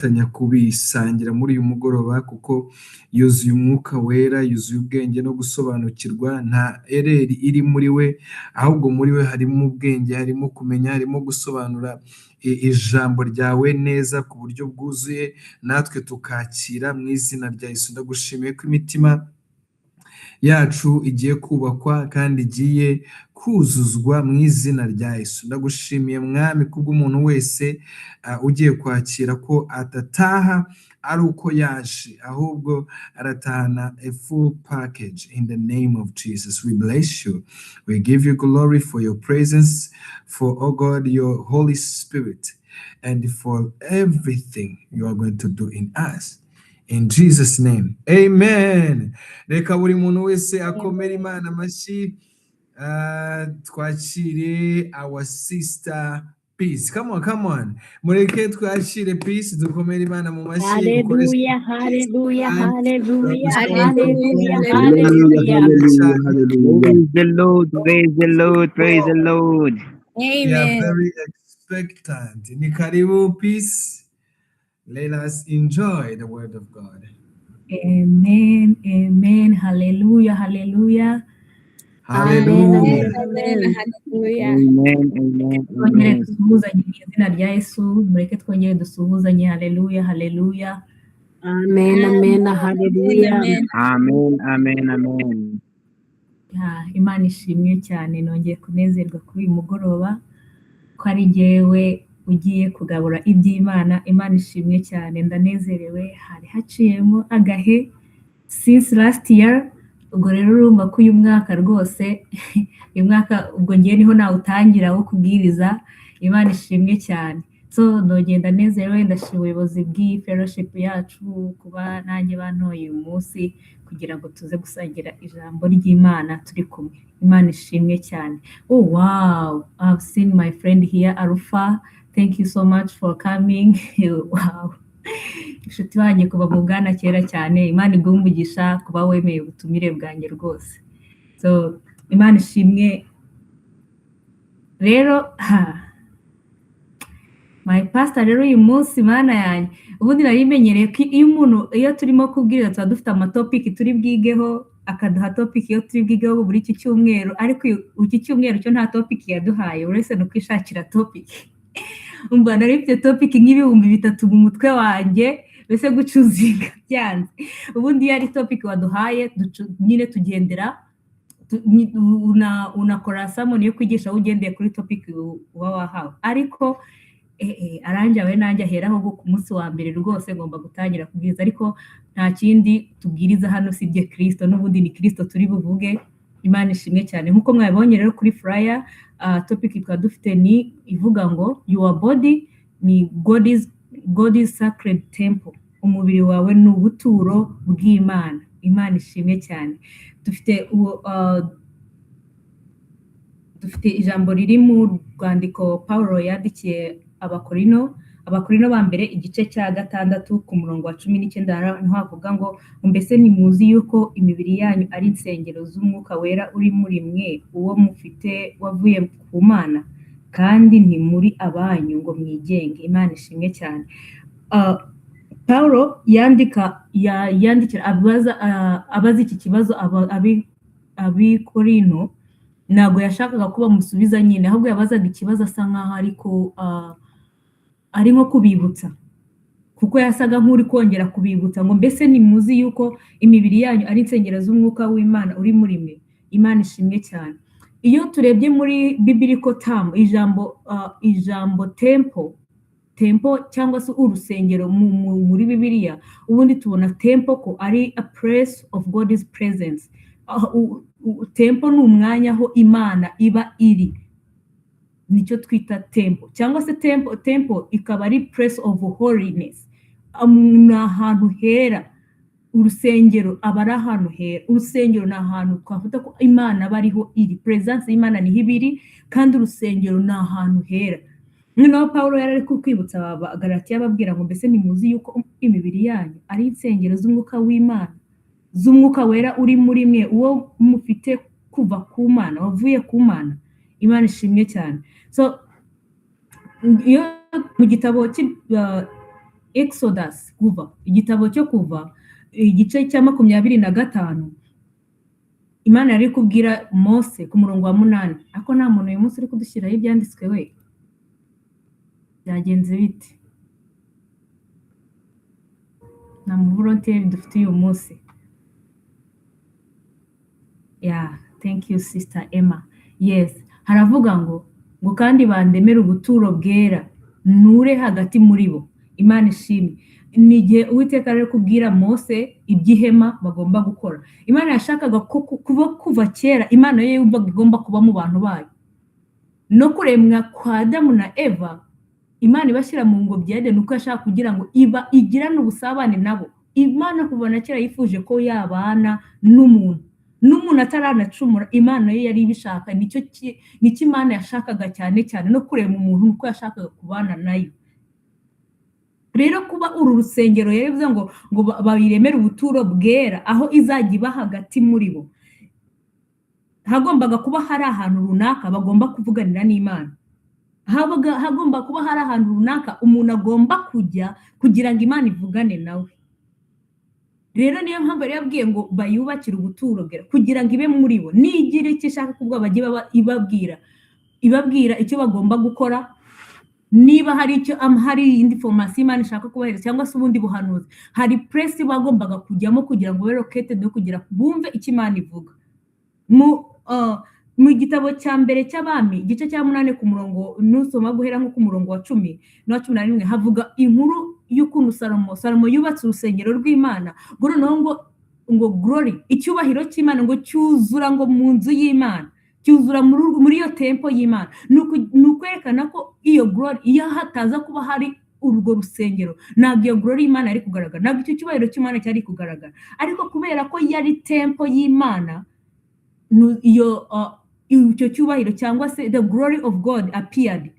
tanya kubisangira muri uyu mugoroba kuko yuzuye umwuka wera, yuzuye ubwenge no gusobanukirwa. Nta ereri iri muri we, ahubwo muri we harimo ubwenge, harimo kumenya, harimo gusobanura ijambo ryawe neza ku buryo bwuzuye, natwe tukakira mu izina rya Yesu. Ndagushimiye ko imitima yacu igiye kubakwa kandi igiye kuzuzwa mu izina rya Yesu. Ndagushimiye Mwami kubw'umuntu wese ugiye kwakira ko atataha ari uko yaje, ahubwo aratahana a full package in the name of Jesus. We bless you. We give you glory for your presence, for, oh God, your Holy Spirit, and for everything you are going to do in us. In Jesus' name, amen. Reka buri muntu wese akomere Imana amashyi. Twakire our sister Peace. Come on. Mureke twakire Peace, dukomere Imana mu mashyi. Hallelujah, hallelujah, hallelujah, hallelujah, hallelujah. hallelujah. Praise the Lord. Amen. We are very expectant. Ni karibu Peace. Let us enjoy the word of God. Amen, amen, hallelujah, hallelujah. Hallelujah. Amen, hallelujah. Amen. Dusuhuzanye mu izina rya Yesu, mureke twongere dusuhuzanye. Hallelujah, hallelujah. Amen, hallelujah. Amen. Imana ishimwe cyane, nongeye kunezerwa kuri uyu mugoroba ko ari jyewe ugiye kugabura iby'Imana. Imana ishimwe cyane, ndanezerewe. Hari haciyemo agahe since last year, ubwo rero urumva ko uyu mwaka rwose uyu mwaka ubwo ngiye niho nawutangira wo kubwiriza. Imana ishimwe cyane. So ndogenda nezerewe, ndashima ubuyobozi bw'iyi fellowship yacu kuba nanjye bantoye uyu munsi kugira ngo tuze gusangira ijambo ry'Imana turi kumwe. Imana ishimwe cyane. Oh wow, I've seen my friend here Alpha. Thank you so much for coming. Wow. Inshuti wanjye kuva mu bwana kera cyane. Imana iguhe umugisha kuba wemeye ubutumire bwanjye rwose. So Imana ishimwe. Rero my pastor rero uyu munsi Mana yanjye, ubundi nari menyereye ko iyo turimo kubwiriza tuba dufite amatopiki turi bwigeho, akaduha topic yo turi bwigeho buri iki cyumweru, ariko iki cyumweru cyo nta topic yaduhaye, uretse no kwishakira topic. Umva nari mfite topic nk'ibihumbi 3 mu mutwe wanjye, bese gucuzinga byanze. Ubundi yari topic waduhaye nyine tugendera unakora summon yo kwigisha ugendeye kuri topic uba wahawe, ariko aranjawe nanjye aheraho ku munsi wa mbere rwose ngomba gutangira kubwiriza, ariko nta kindi tubwiriza hano sibye Kristo, n'ubundi ni Kristo turi buvuge. Imana ishimwe cyane. Nkuko mwabonye rero kuri flyer, topic twa dufite ni ivuga ngo your body ni God's sacred temple. Umubiri wawe ni ubuturo bw'Imana. Imana ishimwe cyane. Dufite ijambo riri mu rwandiko Paulo yandikiye Abakorino ba mbere igice cya 6 ku murongo wa 19, niho havuga ngo mbese nimuzi yuko imibiri yanyu ari insengero z'umwuka wera uri muri mwe, uwo mufite wavuye ku Mana, kandi nti muri abanyu ngo mwigenge. Imana ishimwe cyane. Paulo yandikira abaza iki kibazo Abikorino, ntabwo yashakaga kuba musubiza nyine, ahubwo yabazaga ikibazo asa nkaho ariko ari nko kubibutsa, kuko yasaga nk'uri kongera kubibutsa ngo mbese nimuzi yuko imibiri yanyu ari insengero z'umwuka w'Imana uri muri mwe. Imana ishimwe cyane. Iyo turebye muri biblical term, ijambo temple cyangwa se urusengero muri Bibiliya, ubundi tubona temple ko ari a place of God's presence. Temple ni umwanya aho Imana iba iri, nicyo twita temple, cyangwa se temple ikaba ari place of holiness, ni ahantu hera. Urusengero aba ari ahantu hera. Urusengero ni ahantu twavuga ko Imana aba ariho iri, presence y'Imana niho ibiri, kandi urusengero ni ahantu hera. Noneho Paulo yari ari kwibutsa Abagalatiya ababwira ngo mbese nimuzi yuko imibiri yanyu ari insengero z'umwuka w'Imana, z'umwuka wera uri muri mwe, uwo mufite kuva ku Mana, wavuye ku Mana. Imana ishimwe cyane. So iyo mu gitabo Exodus kuva igitabo cyo kuva igice cya 25 Imana yari kubwira Mose ku murongo wa 8 ako nta muntu uyu munsi uri kudushyiraho ibyanditswe we byagenze bite nta mu volunteer dufite uyu munsi thank you sister Emma yes haravuga ngo kandi bandemera ubuturo bwera nure hagati muri bo Imana ishimwe n'igihe Uwiteka rero kubwira Mose iby'ihema bagomba gukora Imana yashakaga kuva kera Imana yo yumvaga igomba kuba mu bantu bayo no kuremwa kwa Adamu na Eva Imana ibashyira mu ngobyi ya Edeni uko yashaka kugira ngo igirane ubusabane nabo Imana kuva na kera yifuje ko yabana n'umuntu ataranacumura Imana yo yari ibishaka nicyo Imana yashakaga cyane cyane no kurema umuntu uko yashakaga kubana nayo rero kuba uru rusengero yavuze ngo babiremere ubuturo bwera aho izajya iba hagati muri bo hagombaga kuba hari ahantu runaka bagomba kuvuganira n'Imana hagomba kuba hari ahantu runaka umuntu agomba kujya kugira ngo Imana ivugane nawe rero niyo mpamvu yari yabwiye ngo bayubakire ubuturo bwera kugira ngo ibe muri bo nigire icyo ishaka kubwo bagiye ibabwira icyo bagomba gukora niba hari indi formation Imana ishaka kubahereza cyangwa se ubundi buhanuzi hari press bagombaga kujyamo kugira ngo located no kugira bumve icyo Imana ivuga mu gitabo cya mbere cy'abami igice cya 8 ku murongo nusoma guhera nko ku murongo wa 10 no 11 havuga inkuru y'ukuntu Salomo yubatse urusengero rw'Imana noneho ngo glory icyubahiro cy'Imana ngo cyuzura ngo mu nzu y'Imana cyuzura muri iyo tempo y'Imana nukwerekana ko iyo glory iyo hataza kuba hari urwo rusengero ntabwo iyo glory y'Imana yari kugaragara ntabwo icyo cyubahiro cy'Imana cyari kugaragara ariko kubera ko yari tempo y'Imana icyo cyubahiro cyangwa se the glory of God appeared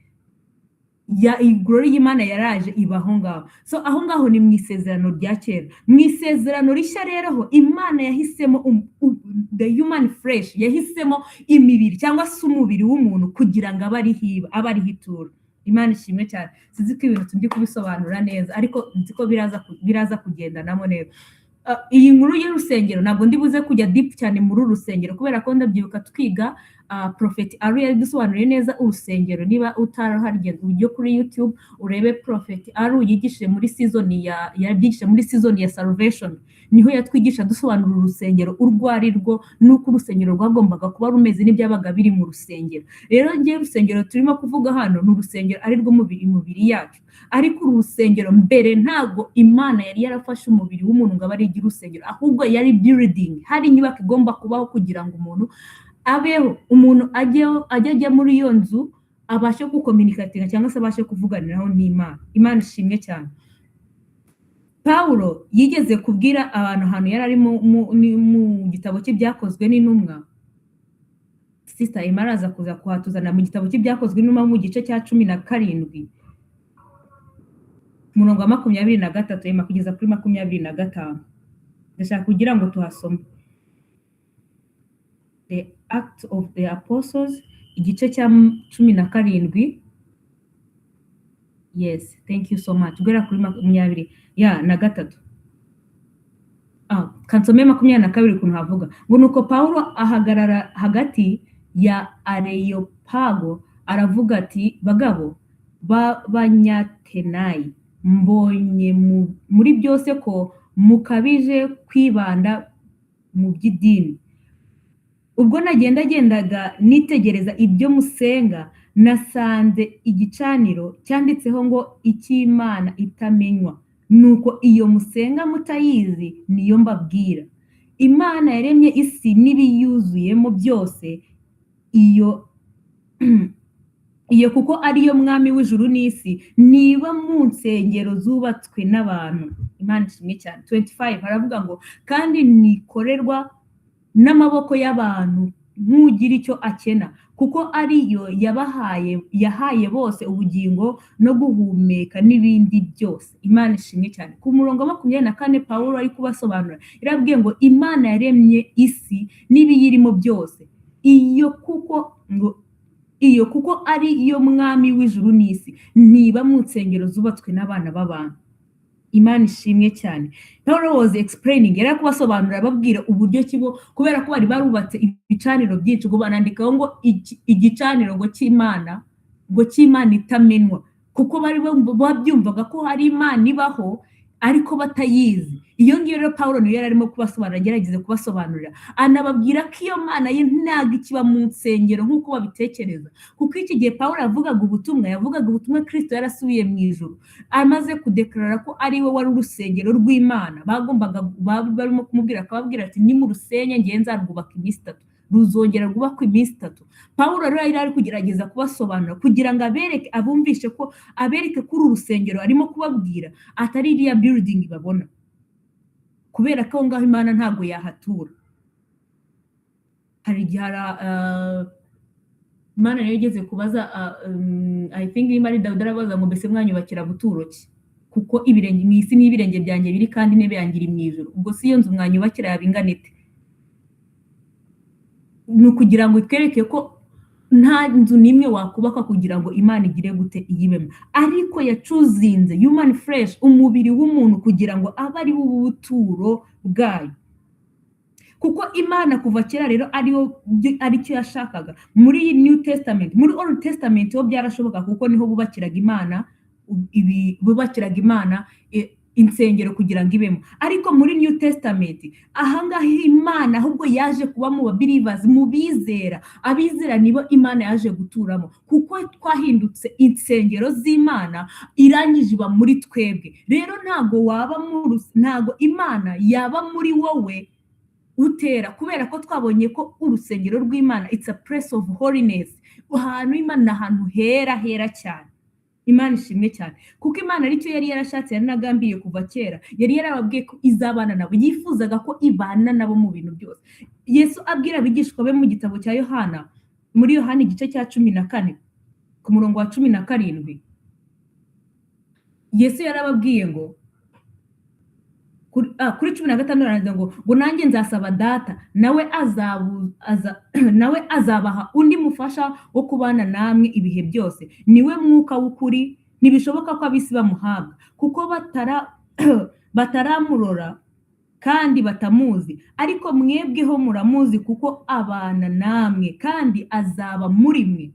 glory y'Imana yaraje ibaho ngaho so aho ngaho ni mu isezerano rya kera mu isezerano rishya rero Imana yahisemo the human flesh yahisemo imibiri cyangwa se umubiri w'umuntu kugira ngo abe ari hituro Imana ishimwe cyane sizi ko ibintu tundi kubisobanura neza ariko nzi ko biraza kugendanamo neza iyi nkuru y'urusengero ntabwo ndibuze kujya deep cyane muri urusengero kubera ko ndabyibuka twiga Prophet Aru yari dusobanuriye neza urusengero niba utarahagenda ujye kuri YouTube urebe Prophet Aru yigishije muri season yabyigishije muri season ya salvation niho yatwigisha dusobanura urusengero urwari rwo nuko urusengero rwagombaga kuba rumeze n'ibyabaga biri mu rusengero rero ngiye urusengero turimo kuvuga hano ni urusengero ari rwo mubiri yacu ariko urusengero mbere ntago Imana yari yarafashe umubiri w'umuntu ngo abari igira urusengero ahubwo yari building hari inyubako igomba kubaho kugira ngo umuntu abeho umuntu ajya muri iyo nzu abashe gukomunikatinga cyangwa se abashe kuvuganiraho n'Imana Imana ishimwe cyane Paulo yigeze kubwira abantu ahantu yari ari mu gitabo cye byakozwe n'intumwa sister Imaraza kuza kuhatuzana mu gitabo cye byakozwe n'intumwa mu gice cya 17 murongo wa 23 kugeza kuri 25 ndashaka kugira ngo tuhasome The Acts of the Apostles igice cya 17 yes thank you so much gera kuri 23 kansome 22 kuntu havuga ngo nuko Paulo ahagarara hagati ya Areyopago aravuga ati bagabo b'Abanyatenayi mbonye muri byose ko mukabije kwibanda mu by'idini ubwo nagendaga nitegereza ibyo musenga nasanze igicaniro cyanditseho ngo icy'Imana itamenywa nuko iyo musenga mutayizi niyo mbabwira Imana yaremye isi n'ibiyuzuyemo byose iyo kuko ariyo mwami w'ijuru n'isi niba mu nsengero zubatswe n'abantu Imana ishimwe cyane 25 haravuga ngo kandi nikorerwa n'amaboko y'abantu nkugira icyo akena kuko ariyo yahaye bose ubugingo no guhumeka n'ibindi byose Imana ishimwe cyane ku murongo wa 24 Paulo ari kubasobanura irabwiye ngo Imana yaremye isi n'ibiyirimo byose iyo kuko ari iyo mwami w'ijuru n'isi ntiba mu nsengero zubatswe n'abana b'abantu Imana ishimwe cyane. Paul was explaining, yari kubasobanurira ababwira uburyo kibo, kubera ko bari barubatse ibicaniro byinshi, ngo banandikaho ngo igicaniro ngo cy'Imana, ngo cy'Imana itamenwa, kuko bari babyumvaga ko hari Imana ibaho ariko batayizi. Iyo ngiyo rero Paul niyo yari arimo kubasobanurira, agerageza kubasobanurira, anababwira ko iyo Mana ye ntabwo ikiba mu nsengero nk'uko babitekereza, kuko iki gihe Paul yavugaga ubutumwa Kristo yarasubiye mu ijuru, amaze kudekarara ko ari we wari urusengero rw'Imana. Barimo kumubwira, akababwira ati ni mu rusenye ngiye nzarwubaka iminsi 3, ruzongera rwubakwa iminsi 3. Paul rero yari ari kugerageza kubasobanura kugira ngo abumvishe ko abereke ko uru rusengero arimo kubabwira atari iriya building babona, kubera ko ngaho Imana ntabwo yahatura. Hari igihe Imana nayo igeze kubaza I think niba ari Dawudi arabaza ngo mbese mwanyubakira buturo ki, kuko ibirenge mu isi n'ibirenge byanjye biri kandi intebe yanjye iri mu ijuru, ubwo si iyo nzu mwanyubakira yabingana ite? Ni ukugira ngo itwereke ko nta nzu n'imwe wakubaka kugira ngo Imana igire gute iyibemo, ariko yacuzinze human flesh, umubiri w'umuntu, kugira ngo abe ari ubuturo bwayo. Kuko Imana kuva kera rero aricyo yashakaga. Muri New Testament, muri Old Testament ho byarashoboka, kuko niho bubakiraga Imana insengero kugira ngo ibemo. Ariko muri New Testament ahangaha Imana ahubwo yaje kuba mu believers, mu bizera. Abizera nibo Imana yaje guturamo, kuko twahindutse insengero z'Imana, irangije iba muri twebwe. Rero ntago Imana yaba muri wowe utera, kubera ko twabonye ko urusengero rw'Imana it's a place of holiness. Ahantu Imana, ahantu hera cyane. Imana ishimwe cyane, kuko Imana aricyo yari yarashatse, yari nagambiye kuva kera. Yari yarababwiye ko izabana nabo, yifuzaga ko ibana nabo mu bintu byose. Yesu abwira abigishwa be mu gitabo cya Yohana, muri Yohana igice cya 14 ku murongo wa 17, Yesu yarababwiye ngo kuri 15 aravuga ngo nanjye nzasaba Data, nawe azabaha undi mufasha wo kubana namwe ibihe byose, niwe Mwuka w'ukuri. Ntibishoboka ko abisi bamuhabwa, kuko bataramurora kandi batamuzi, ariko mwebweho muramuzi, kuko abana namwe kandi azaba muri mwe.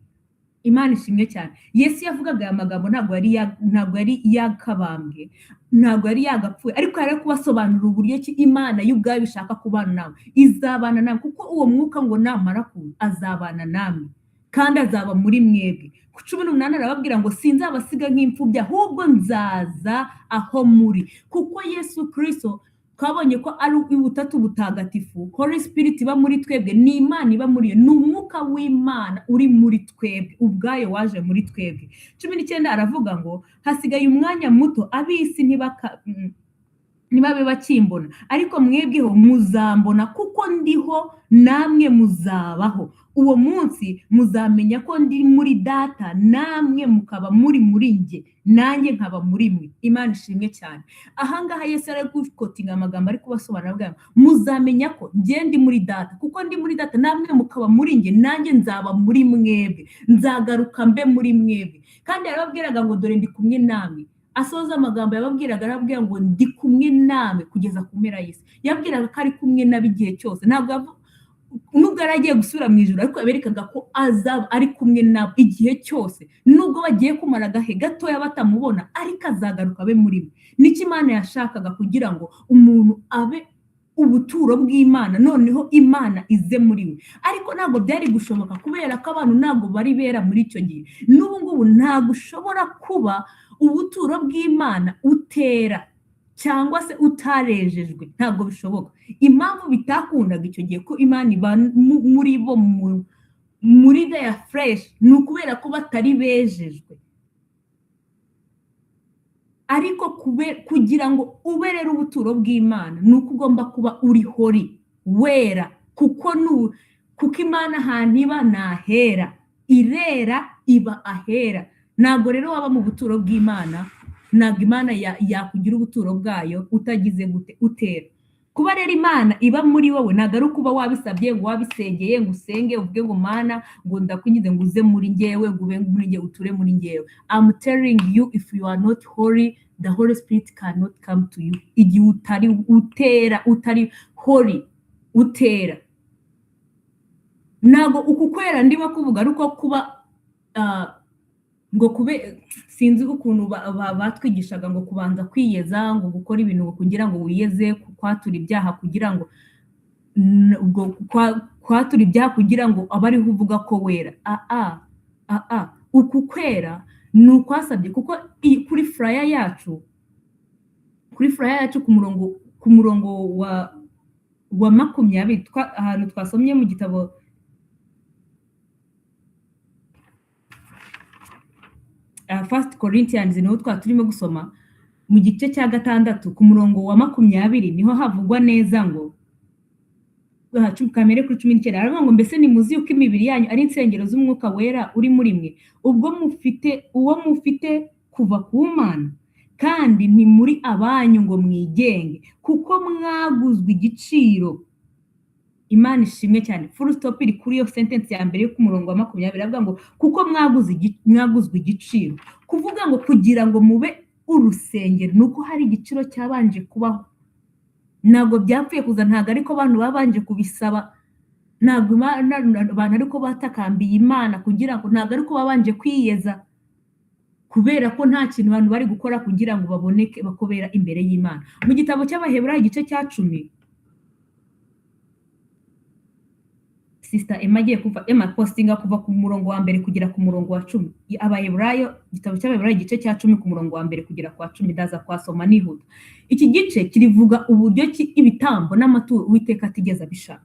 Imana ishimwe cyane. Yesu yavugaga aya magambo ntabwo yari yakabambwe, ntabwo yari yagapfuye, ariko yari kubasobanurira uburyo ki Imana y'ubwayo ishaka kubana nawe, izabana nawe, kuko uwo Mwuka ngo namara kuza azabana namwe kandi azaba muri mwebwe. Ku 18 arababwira ngo sinzabasiga nk'imfubyi, ahubwo nzaza aho muri. Kuko Yesu Kristo twabonye ko ari ubutatu butagatifu, Holy Spirit iba muri twebwe, ni Imana iba muri yo, ni umwuka w'Imana uri muri twebwe, ubwayo waje muri twebwe. 19 aravuga ngo hasigaye umwanya muto, abisi ntibabe bakimbona, ariko mwebweho muzambona, kuko ndiho namwe muzabaho. Uwo munsi muzamenya ko ndi muri Data, namwe mukaba muri nge, nanjye nkaba muri mwe. Imana ishimwe cyane. Ahangaha Yesu ari gukotinga amagambo ari kubasobanurira, muzamenya ko nge ndi muri Data, kuko ndi muri Data, namwe mukaba muri nge, nanjye nzaba muri mwebwe, nzagaruka mbe muri mwebwe. Kandi yarababwiraga ngo dore ndi kumwe namwe. Asoza amagambo yababwiraga, arababwira ngo ndi kumwe namwe kugeza ku mpera y'isi. Yabwiraga ko ari kumwe nab'igihe cyose, nubwo yaragiye gusura mu ijuru, ariko yaberekaga ko azaba ari kumwe nabo igihe cyose, nubwo bagiye kumara agahe gatoya batamubona, ariko azagaruka abe muri mwe. Niki Imana yashakaga, kugira ngo umuntu abe ubuturo bw'Imana, noneho Imana ize muri we. Ariko ntabwo byari gushoboka, kubera ko abantu ntabwo bari bera muri icyo gihe. N'ubu ngubu ntabwo ushobora kuba ubuturo bw'Imana utera cyangwa se utarejejwe, ntabwo bishoboka. Impamvu bitakundaga icyo gihe ko Imana iba muri bo, muri their flesh, ni ukubera ko batari bejejwe. Ariko kugira ngo uberere ubuturo bw'Imana, ni uko ugomba kuba uri hori, wera, kuko Imana ahantu iba nahera, irera iba ahera. Ntabwo rero waba mu buturo bw'Imana, ntabwo Imana yakugira ubuturo bwayo utagize gute utera. kuba rero Imana iba muri wowe ntabwo ari ukuba wabisabye ngo wabisengeye ngo usenge uvuge ngo Mana ngo ndakwingize ngo uze muri njyewe ngo ube muri njyewe uture muri njyewe. I'm telling you, if you are not holy, the Holy Spirit cannot come to you. Igihe utari holy utera, ntabwo uku kwera ndimo kuvuga ari uko kuba ngo kube sinzi ukuntu batwigishaga ngo kubanza kwiyeza ngo gukora ibintu kugira ngo wiyeze kwatura ibyaha kugira ngo kwatura ibyaha kugira ngo abe ariho uvuga ko wera. Uku kwera ni ukwasabye kuko kuri flyer yacu ku murongo wa 20 ahantu twasomye mu gitabo First Corinthians niho turimo gusoma mu gice cya 6 ku murongo wa 20 niho havugwa neza ngo kamere kuri 19 aravuga ngo mbese nimuzi yuko imibiri yanyu ari insengero z'umwuka wera uri muri mwe ubwo mufite kuva ku Mana kandi ni muri abanyu ngo mwigenge kuko mwaguzwe igiciro. Imana ishimwe cyane. Full stop iri kuri iyo sentence ya mbere yo ku murongo wa 20 avuga ngo kuko mwaguzwe igiciro, kuvuga ngo kugira ngo mube urusengero nuko hari igiciro cyabanje kubaho. Ntabwo byapfuye kuza, ntabwo ariko abantu babanje kubisaba, ntabwo abantu ariko batakambiye Imana kugira ngo, ntabwo ariko babanje kwiyeza kubera ko nta kintu abantu bari gukora kugira ngo baboneke bakobera imbere y'Imana. Mu gitabo cy'Abaheburayo igice cya 10 Sister Emma postinga kuva ku murongo wa mbere kugera ku murongo wa 10. Abaheburayo, igitabo cy'Abaheburayo igice cya 10 ku murongo wa mbere kugera kwa 10 ndaza kwasoma nihuta. Iki gice kirivuga uburyo ibitambo n'amaturo Uwiteka atigeze abishaka.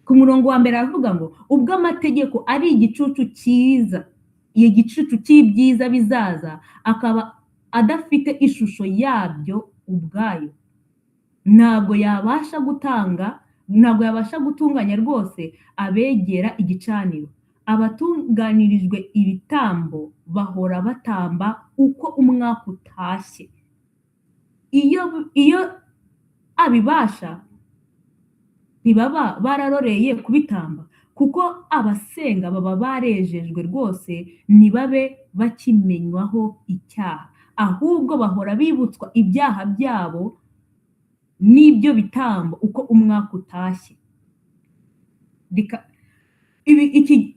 Ku murongo wa mbere aravuga ngo ubwo amategeko ari igicucu cyiza, iyo gicucu cy'ibyiza bizaza akaba adafite ishusho yabyo ubwayo, ntabwo yabasha gutunganya rwose abegera igicaniro. Abatunganirijwe ibitambo bahora batamba uko umwaka utashye. Iyo abibasha ntibaba bararoreye kubitamba, kuko abasenga baba barejejwe rwose ntibabe bakimenywaho icyaha, ahubwo bahora bibutswa ibyaha byabo n'ibyo bitambo uko umwaka utashye.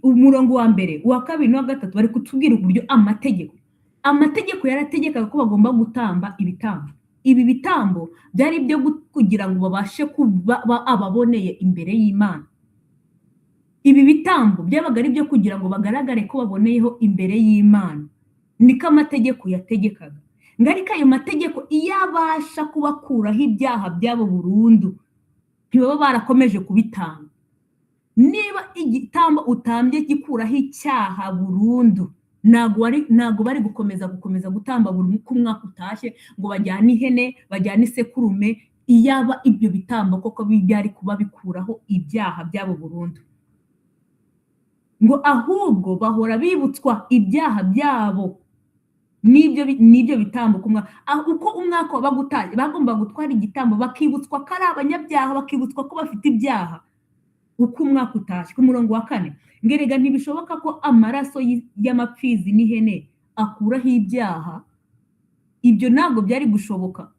Umurongo wa mbere, uwa kabiri n'uwa gatatu bari kutubwira uburyo amategeko yarategekaga ko bagomba gutamba ibitambo. Ibi bitambo byari ibyo kugira ngo babashe kuba ababoneye imbere y'Imana. Ibi bitambo byabaga ari byo kugira ngo bagaragare ko baboneyeho imbere y'Imana. Niko amategeko yategekaga. Ngarika ayo mategeko iyo abasha kubakuraho ibyaha byabo burundu, ntibaba barakomeje kubitanga. Niba igitambo utambye gikuraho icyaha burundu, ntabwo bari gukomeza gutamba buri uko umwaka utashye ngo bajyane ihene, bajyane isekurume, iyaba ibyo bitambo koko byari kuba bikuraho ibyaha byabo burundu. Ngo ahubwo bahora bibutswa ibyaha byabo n'ibyo bitambo uko umwaka wabaga utaje, bagomba gutwara igitambo bakibutswa ko ari abanyabyaha, bakibutswa ko bafite ibyaha uko umwaka utashye. Ku murongo wa 4 ngerega ntibishoboka ko amaraso y'amapfizi n'ihene akuraho ibyaha. Ibyo ntabwo byari gushoboka,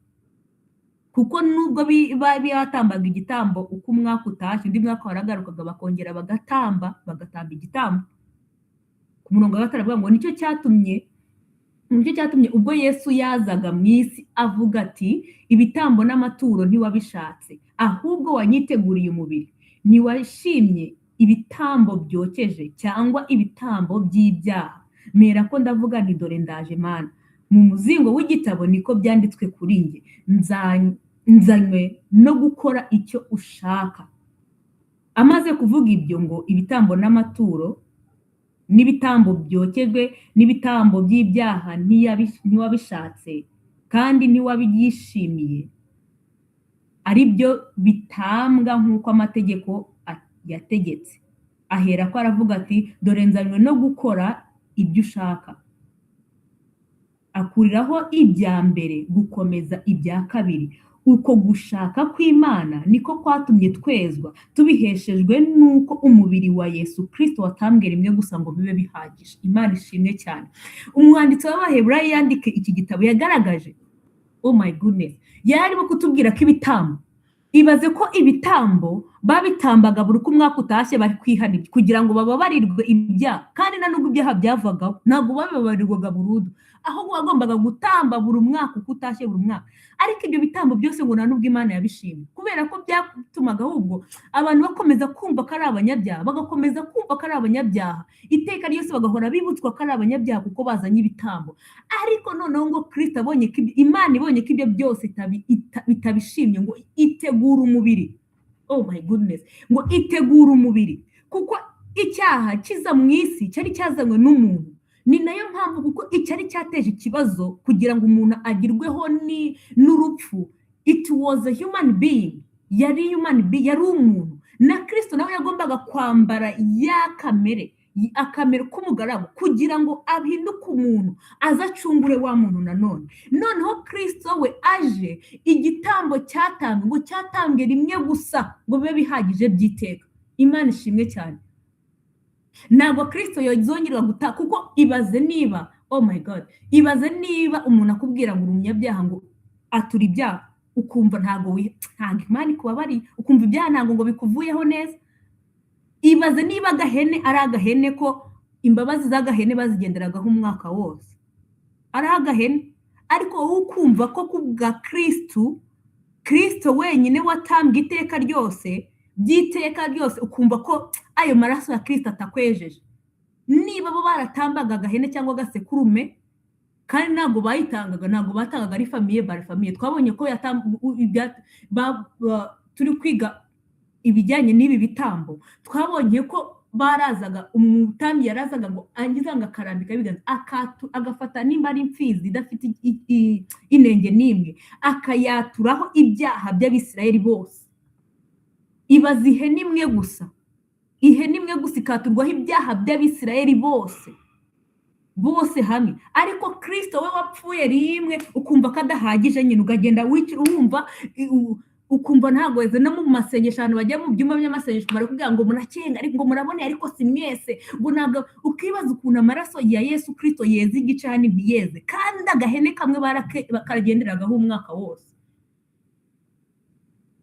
kuko nubwo batambaga igitambo uko umwaka utashye, undi mwaka waragarukaga bakongera bagatamba igitambo. Ku murongo wa 5 avuga ngo nicyo cyatumye ubwo Yesu yazaga mu isi avuga ati ibitambo n'amaturo ntiwabishatse, ahubwo wanyiteguriye umubiri. Ntiwashimye ibitambo byokeje cyangwa ibitambo by'ibyaha. Mera ko ndavuga nti dore ndaje Mana, mu muzingo w'igitabo niko byanditswe kuri njye, nzanywe no gukora icyo ushaka. Amaze kuvuga ibyo ngo ibitambo n'amaturo n'ibitambo byokejwe n'ibitambo by'ibyaha ntiwabishatse kandi ntiwabyishimiye, ari byo bitambwa nk'uko amategeko yategetse. Ahera ko aravuga ati dore nzanywe no gukora ibyo ushaka. Akuriraho ibya mbere gukomeza ibya kabiri. uko gushaka kw'Imana niko kwatumye twezwa tubiheshejwe n'uko umubiri wa Yesu Kristo watambwe rimwe gusa ngo bibe bihagije. Imana ishimwe cyane. Umwanditsi w'Abaheburayo yandike iki gitabo yagaragaje, oh my goodness, yarimo kutubwira ko ibitambo, ibaze ko ibitambo babitambaga buri uko umwaka utashye bari kwihanira kugira ngo bababarirwe ibyaha, kandi na nubwo ibyaha byavagaho ntabwo bababarirwaga burundu, ahubwo bagombaga gutamba buri mwaka uko utashye buri mwaka. Ariko ibyo bitambo byose ngo nta nubwo Imana yabishimye, kubera ko byatumaga ahubwo abantu bakomeza kumva ko ari abanyabyaha, bagakomeza kumva ko ari abanyabyaha, iteka ryose bagahora bibutswa ko ari abanyabyaha kuko bazanye ibitambo. Ariko noneho ngo Kristo abonye ko Imana ibonye ko ibyo byose bitabishimye, ngo itegura umubiri, oh my goodness, ngo itegura umubiri, kuko icyaha kiza mu isi cyari cyazanywe n'umuntu. Ni nayo mpamvu kuko icyari cyateje ikibazo kugira ngo umuntu agirweho n'urupfu, it was a human being, yari human being, yari umuntu. Na Kristo nawe yagombaga kwambara ya kamere, akamere k'umugaragu kugira ngo ahinduke umuntu, azacungure wa muntu nanone. Noneho Kristo we aje, igitambo cyatambwe, ngo cyatambwe rimwe gusa ngo bibe bihagije by'iteka. Imana ishimwe cyane. Ntabwo Kristo yozongera guta, kuko ibaze niba, oh my God, ibaze niba umuntu akubwira ngo uri umunyabyaha, ngo atura ibyaha, ukumva ntabwo Imana ikubabariye, ukumva ibyaha ntabwo ngo bikuvuyeho neza. Ibaze niba agahene ari agahene, ko imbabazi z'agahene bazigenderagaho umwaka wose, ari agahene, ariko wowe ukumva ko kubwa Kristo wenyine watambwe iteka ryose, by'iteka ryose, ukumva ko ayo maraso ya Kristo atakwejeje. Niba bo baratambaga agahene cyangwa agasekurume, kandi ntabwo bayitangaga, ntabwo batangaga ari famiye bare famiye. Twabonye ko turi kwiga ibijyanye n'ibi bitambo, twabonye ko barazaga, umutambyi yarazaga ngo angiza ngo akarambika ibiganza, agafata nimba ari imfizi idafite inenge n'imwe, akayaturaho ibyaha by'Abisirayeli bose. Ibaze ihene imwe gusa, ikaturwaho ibyaha by'Abisirayeli bose hamwe. Ariko Kristo we wapfuye rimwe, ukumva ko adahagije nyine, ukagenda wumva, ukumva ntabwo weze. No mu masengesho abantu bajya mu byumba by'amasengesho bari kugira ngo munakenga, ariko ngo murabone, ariko si mwese, ngo ntabwo. Ukibaza ukuntu amaraso ya Yesu Kristo yeze igice hano ntiyeze, kandi agahene kamwe bakagenderagaho umwaka wose.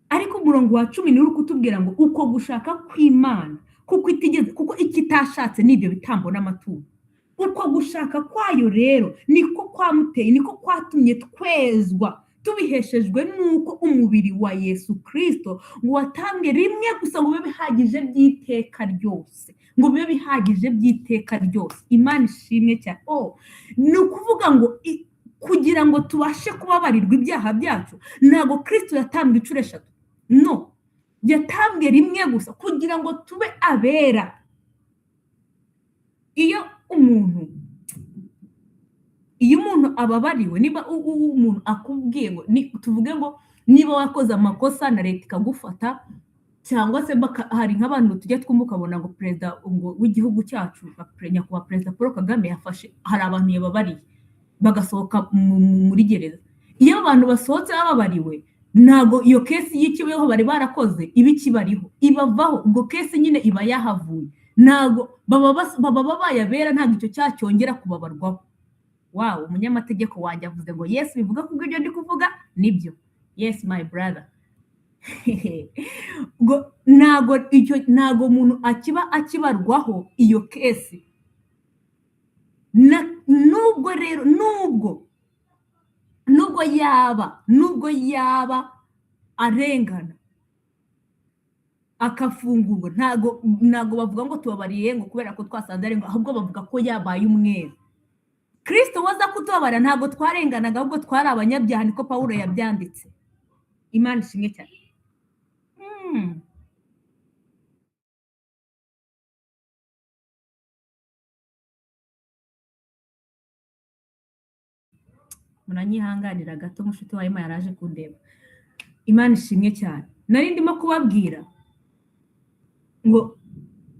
Ariko umurongo wa 10 ni uri kutubwira ngo uko gushaka kw'Imana, kuko ikitashatse n'ibyo bitambo n'amaturo, uko gushaka kwayo rero niko kwamuteye, niko kwatumye twezwa tubiheshejwe n'uko umubiri wa Yesu Kristo ngo watambwe rimwe gusa ngo bibe bihagije by'iteka ryose, ngo bibe bihagije by'iteka ryose. Imana ishimwe cyane. Ni ukuvuga ngo kugira ngo tubashe kubabarirwa ibyaha byacu, ntabwo Kristo yatambwe inshuro 3, no, yatambwe rimwe gusa kugira ngo tube abera. Iyo umuntu ababariwe, niba umuntu akubwiye ngo tuvuge ngo niba wakoze amakosa na leta ikagufata, cyangwa se hari nk'abantu tujya twumva ukabona ngo perezida w'igihugu cyacu, nyakubahwa Perezida Paul Kagame yafashe, hari abantu yababariye bagasohoka muri gereza. Iyo abantu basohotse bababariwe, ntago iyo kesi y'ikibeho bari barakoze iba ikibariho, ibavaho, ubwo kesi nyine iba yahavuye. Ntago baba bayabera, ntago icyo cyaha cyongera kubabarwaho. Wow, umunyamategeko wanjye avuze ngo yes, bivuga ko ibyo ndi kuvuga nibyo. Yes my brother. Ntago umuntu akibarwaho iyo kesi. Nubwo rero nubwo yaba arengana akafungurwa, ntago bavuga ngo tubabariye ngo kubera ko twasanze ari ngo, ahubwo bavuga ko yabaye umwere. Kristo waza kutubabara, ntago twarenganaga, ahubwo twari abanyabyaha, niko Pawulo yabyanditse. Imana ishimwe cyane. Muranyihanganira gato, mushuti wa Imana yaraje kundeba. Imana ishimwe cyane. Nari ndimo kubabwira ngo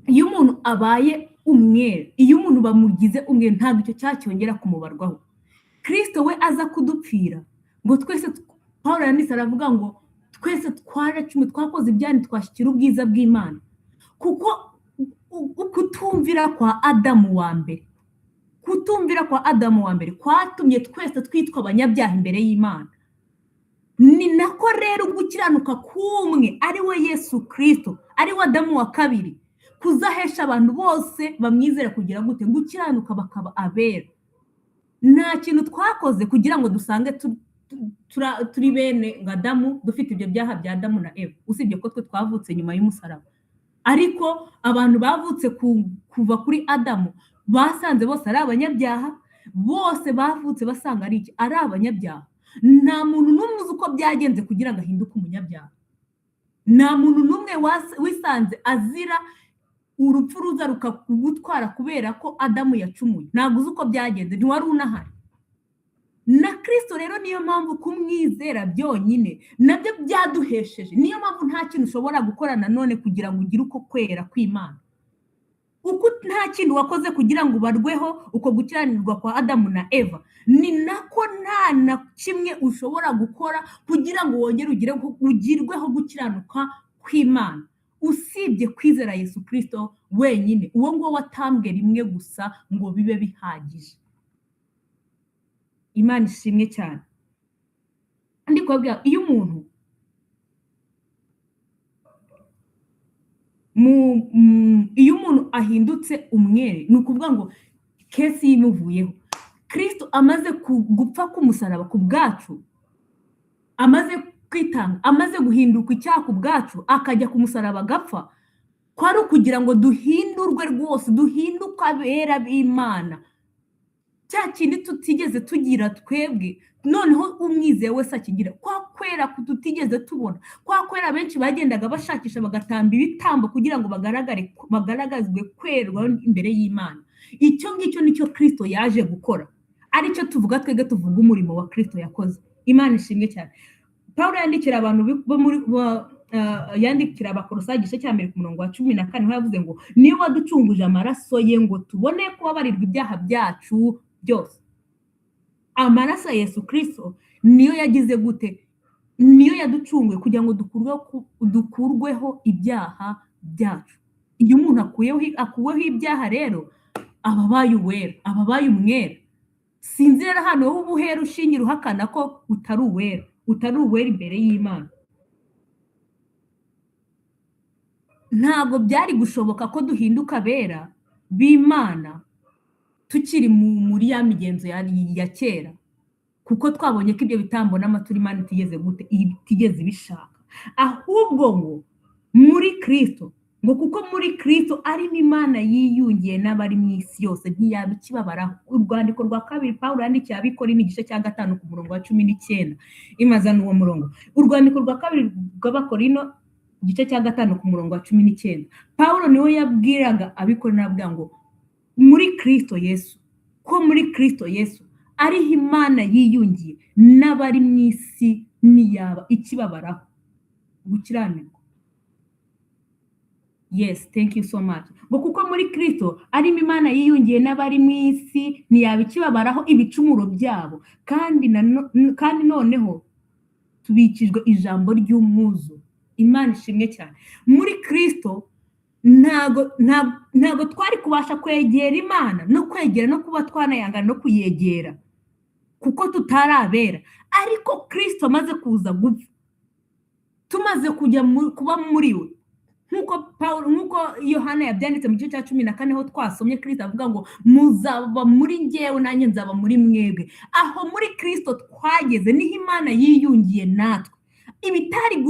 iyo umuntu abaye umwere, iyo umuntu bamugize umwere, ntabwo icyo cyacyongera kumubarwaho. Kristo we aza kudupfira ngo twese Pawulo yanditse aravuga ngo twese twaracumwe twakoze ibyaha ntitwashyikira ubwiza bw'Imana kuko kutumvira kwa Adamu wa mbere kwatumye twese twitwa abanyabyaha imbere y'Imana. Ni nako rero gukiranuka kumwe ari we Yesu Kristo, ari we Adamu wa kabiri, kuzahesha abantu bose bamwizera kugira gute gukiranuka bakaba abera. Nta kintu twakoze kugira ngo dusange turi bene Adamu dufite ibyo byaha bya Adamu na Eva, usibye ko twe twavutse nyuma y'umusaraba. Ariko abantu bavutse kuva kuri Adamu basanze bose ari abanyabyaha, bose bavutse basanga ari abanyabyaha. Nta muntu n'umwe uzi uko byagenze kugira ngo ahinduke umunyabyaha. Nta muntu n'umwe wisanze azira urupfu ruza rukagutwara kubera ko Adamu yacumuye. Ntabwo uzi uko byagenze, ntiwari unahari. Na Kristo rero niyo mpamvu kumwizera byonyine nabyo byaduhesheje. Niyo mpamvu nta kintu ushobora gukora nanone kugira ngo ugire uko kwera kw'Imana. Uko nta kintu wakoze kugira ngo ubarweho uko gukiranirwa kwa Adamu na Eva, ni nako nta na kimwe ushobora gukora kugira ngo wongere ugirweho gukiranuka kw'Imana, usibye kwizera Yesu Kristo wenyine. Uwo ngo watambwe rimwe gusa ngo bibe bihagije. Imana ishimwe cyane. Ndi kubabwira iyo umuntu ahindutse umwere, ni ukuvuga ngo kesi yimuvuyeho. Kristo amaze gupfa k'umusaraba ku bwacu, amaze kwitanga, amaze guhinduka icyaha ku bwacu, akajya ku musaraba agapfa, kwari ukugira ngo duhindurwe rwose, duhinduke abera b'Imana. Cya kindi tutigeze tugira twebwe, noneho umwizeye wese akigira. Kwa kwera tutigeze tubona, kwa kwera benshi bagendaga bashakisha bagatamba ibitambo kugira ngo bagaragazwe kwerwa imbere y'Imana. Icyo ngicyo nicyo Kristo yaje gukora, aricyo tuvuga twebwe, tuvuga umurimo wa Kristo yakoze. Imana ishimwe cyane. Pawulo yandikira abantu yandikira Abakolosayi igice cya 1 ku murongo wa 14 yavuze ngo niba waducunguje amaraso ye ngo tubone kubabarirwa ibyaha byacu byose. Amaraso ya Yesu Kristo niyo yagize gute? Niyo yaducunguye kugira ngo dukurweho ibyaha byacu. Iyo umuntu akuweho ibyaha rero ababaye uwera, ababaye umwera. Sinzi rero hano wowe ubuhera ushingira uhakana ko utari uwera imbere y'Imana. Ntabwo byari gushoboka ko duhinduka abera b'Imana tukiri muri ya migenzo ya kera, kuko twabonye ko ibyo bitambo n'amaturo Imana itigeze bishaka. Ahubwo ngo muri Kristo, ngo kuko muri Kristo arimo Imana yiyungiye n'abari mu isi yose ntiyaba ikibabaraho. Urwandiko rwa kabiri Pawulo yandikiye Abikorino igice cya 5 ku murongo wa 19 imazana uwo murongo. Urwandiko rwa kabiri rw'Abakorino igice cya 5 ku murongo wa 19, Pawulo niwe yabwiraga Abikorino avuga ngo muri Kristo Yesu, ko muri Kristo Yesu ariho Imana yiyungiye n'abari mu isi ntiyaba ikibabaraho gukiranirwa. Yes, thank you so much. Ngo kuko muri Kristo arimo Imana yiyungiye n'abari mu isi ntiyaba ikibabaraho ibicumuro byabo, kandi noneho tubikijwe ijambo ry'umwuzu. Imana ishimwe cyane. Muri Kristo ntago twari kubasha kwegera Imana no kwegera no kuba twanayangana no kuyegera kuko tutarabera. Ariko Kristo amaze kuza gupfa, tumaze kujya kuba muri we, nkuko Yohana yabyanditse mu gice cya 14 ho twasomye Kristo avuga ngo muzaba muri njyewe nanjye nzaba muri mwebwe. Aho muri Kristo twageze niho Imana yiyungiye natwe. Ibitari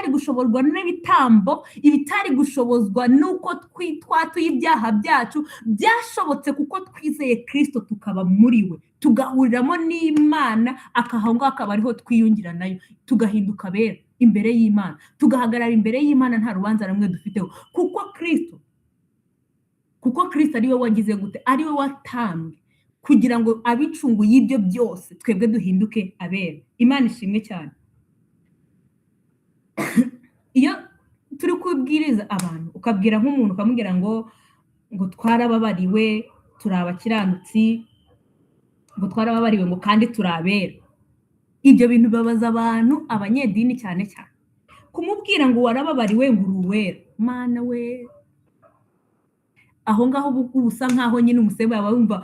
gushoborwa n'ibitambo, ibitari gushobozwa nuko twatuye ibyaha byacu, byashobotse kuko twizeye Kristo tukaba muri we, tugahuriramo n'Imana, akahonga akaba ariho twiyungira nayo, tugahinduka abera imbere y'Imana, tugahagarara imbere y'Imana nta rubanza rumwe dufiteho, kuko Kristo ari we wagize gute? Ari we watambwe kugira ngo abicunguye ibyo byose twebwe duhinduke abera. Imana ishimwe cyane. Iyo turi kubwiriza abantu, ukabwira nk'umuntu ukamubwira ngo twarababariwe, turi abakiranutsi, ngo twarababariwe, ngo kandi turabera. ibyo bintu bibabaza abantu abanyedini cyane cyane kumubwira ngo warababariwe ngo uri uwera mana we aho ngaho uba usa nkaho nyine umusebe aba yumva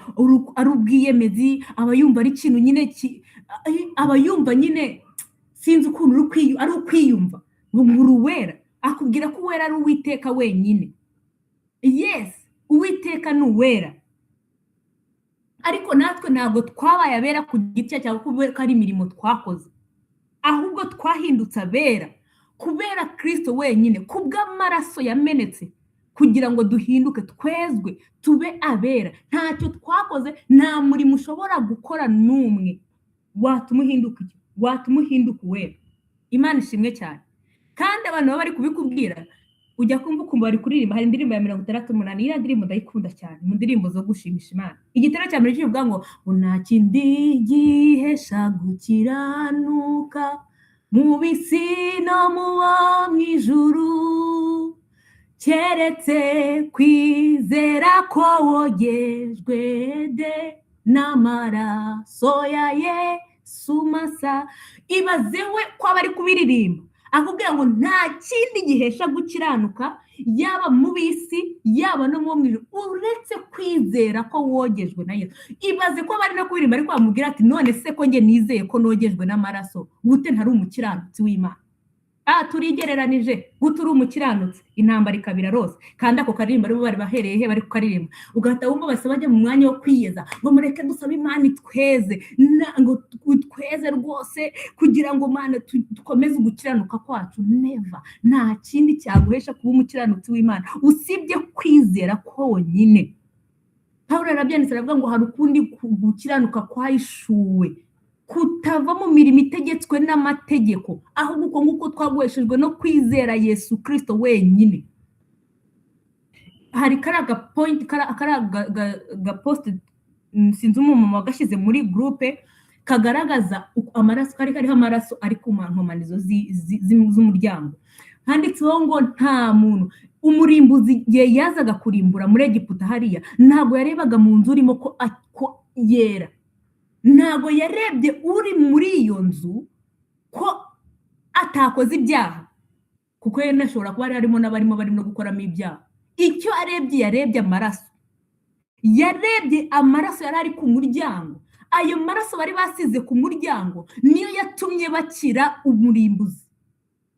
ari ubwiyemezi aba yumva ari ikintu nyine aba yumva nyine sinzi ukuntu ari ukwiyumva ngo uri uwera akubwira ko uwera ari uwiteka wenyine yes uwiteka ni uwera ariko natwe ntabwo twabaye abera ku giti cyangwa kubera ko ari imirimo twakoze ahubwo twahindutse abera kubera Kristo wenyine kubw'amaraso yamenetse kugira ngo duhinduke twezwe tube abera ntacyo twakoze nta murimo ushobora gukora n'umwe watuma uhinduka uwera Imana ishimwe cyane kandi abantu baba bari kubikubwira ujya kumva ukumva bari kuririmba hari indirimbo ya 68 iriya ndirimbo ndayikunda cyane mu ndirimbo zo gushimisha Imana igitero cya mbere kivuga ngo nta kindi gihesha gukiranuka mu bisi no mu ijuru keretse kwizera ko wogejwe de n'amaraso ya Yesu masa ibaze we ko abari kubiririmba akubwira ngo nta kindi gihesha gukiranuka yaba mu bisi yaba no mu ijuru uretse kwizera ko wogejwe na Yesu ibaze ko bari no kuririmba ariko bamubwira ati none se ko nge nizeye ko nogejwe n'amaraso gute ntari umukiranutsi w'Imana turigereranije gute uri umukiranutsi intambara ikabira rose kandi ako karirimba aribo bari bahereye he bari kukaririmba ugahita wumva bose bajya mu mwanya wo kwiyeza ngo mureke dusabe Imana itweze ngo tweze rwose kugira ngo Imana dukomeze gukiranuka kwacu never nta kindi cyaguhesha kuba umukiranutsi w'Imana usibye kwizera konyine Pawulo arabyanditse aravuga ngo hari ukundi gukiranuka kwahishuwe kutava mu mirimo itegetswe n'amategeko ahubwo uko nguko twaguheshejwe no kwizera Yesu Kristo wenyine hari karaga point karaga post sinzi umumama wagashyize muri groupe kagaragaza amaraso kariho amaraso ari ku mankomanizo z'umuryango handitseho ngo nta muntu umurimbuzi yazaga kurimbura muri Egiputa hariya ntago yarebaga mu nzu urimo ko yera ntago yarebye uri muri iyo nzu ko atakoze ibyaha kuko yari ashobora kuba harimo n'abarimo barimo gukoramo ibyaha icyo yarebye amaraso yari ari ku muryango ayo maraso bari basize ku muryango niyo yatumye bakira umurimbuzi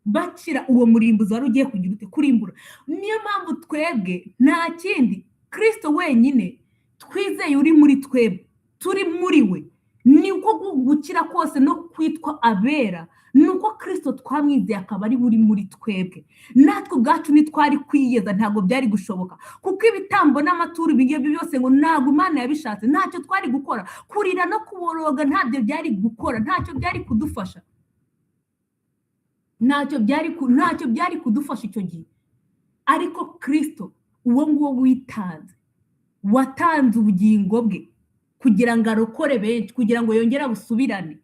bakira uwo murimbuzi wari ugiye kugira ute kurimbura niyo mpamvu twebwe nta kindi Kristo wenyine twizeye uri muri twebwe turi muri we niko gukira kose no kwitwa abera nuko Kristo twamwizeye akaba ari buri muri twebwe natwe ubwacu nitwari kwiyeza ntago byari gushoboka kuko ibitambo n'amaturo ibyo byose ngo ntago Imana yabishatse ntacyo twari gukora kurira no kuboroga ntabyo byari gukora ntacyo byari kudufasha ntacyo byari kudufasha icyo gihe ariko Kristo uwo nguwo watanze ubugingo bwe kugira ngo arokore benshi kugira ngo yongere busubirane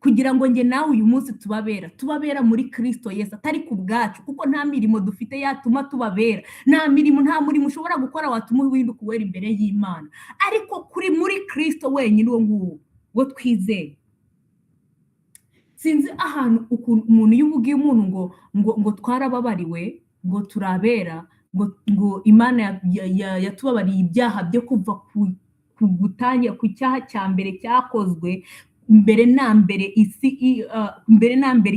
kugira ngo nge nawe uyu munsi tubabera muri Kristo Yesu atari ku bwacu kuko nta mirimo dufite yatuma tubabera nta murimo ushobora gukora watuma uhinduka uwera imbere y'Imana ariko kuri muri Kristo wenyine uwo nguwo ngo twizeye sinzi ahantu umuntu yubugiye umuntu ngo twarababariwe ngo turabera ngo Imana yatubabariye ibyaha byo kuva gutangira ku cyaha cya mbere cyakozwe mbere na mbere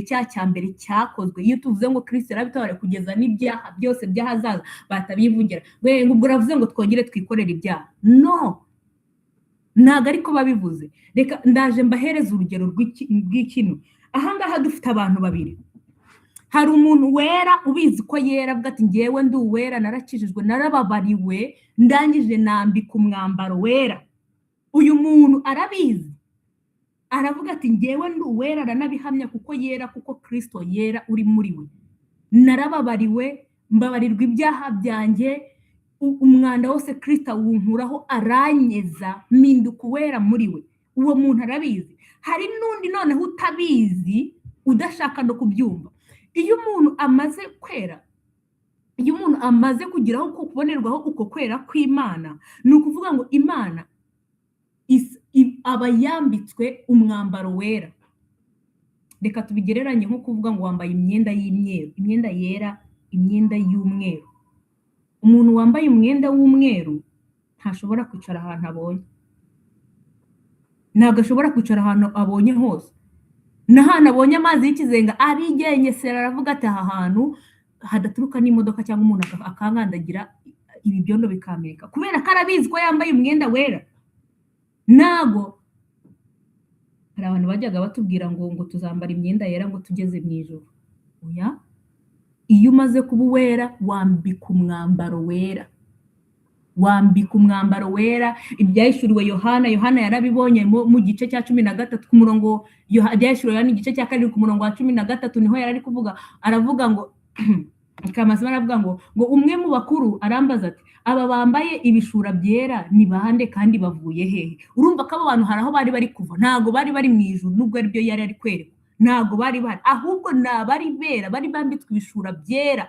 icyaha cya mbere cyakozwe iyo tuvuze ngo Kristo yarabitubariye kugeza n'ibyaha byose by'ahazaza batabivugira ngo ubwo uravuze ngo twongere twikorere ibyaha no ntago ariko babivuze reka ndaje mbahereza urugero rw'ikino ahangaha dufite abantu babiri hari umuntu wera ubizi ko yera avuga ati ngewe ndi uwera narakijijwe narababariwe ndangije nambika umwambaro wera uyu muntu arabizi aravuga ati ngewe ndi uwera aranabihamya kuko yera kuko Kristo yera uri muri we narababariwe mbabarirwa ibyaha byanjye umwanda wose Kristo awunkuraho aranyeza mpinduka uwera muri we uwo muntu arabizi hari n'undi noneho utabizi udashaka no kubyumva iyo umuntu amaze kugiraho ko kubonerwaho uko kwera kw'Imana ni ukuvuga ngo Imana aba yambitswe umwambaro wera reka tubigereranye nko kuvuga ngo wambaye imyenda y'imyeru, imyenda yera, imyenda y'umweru. Umuntu wambaye umwenda w'umweru ntashobora kwicara ahantu abonye, ntabwo ashobora kwicara ahantu abonye hose, n'ahantu abonye amazi y'ikizenga arigengesera, aravuga ati aha hantu hadaturuka n'imodoka cyangwa umuntu akankandagira ibi byondo bikamereka, kubera ko arabizi ko yambaye umwenda wera. Ntago hari abantu bajyaga batubwira ngo tuzambara imyenda yera ngo tugeze mu ijoro. Oya, iyo umaze kuba uwera wambika umwambaro wera, wambika umwambaro wera. Ibyahishuriwe Yohana yarabibonye mu gice cya 13 ku murongo, ibyahishuriwe Yohana igice cya 2 ku murongo wa 13 niho yarari kuvuga, aravuga ngo Kamasima aravuga ngo umwe mu bakuru arambaza ati aba bambaye ibishura byera ni bande kandi bavuye hehe? Urumva ko abo bantu hari aho bari kuva, ntago bari mu ijuru, nubwo ari byo yari ari kwereka, ntago bari ahubwo nabari bera, bari bambitswe ibishura byera,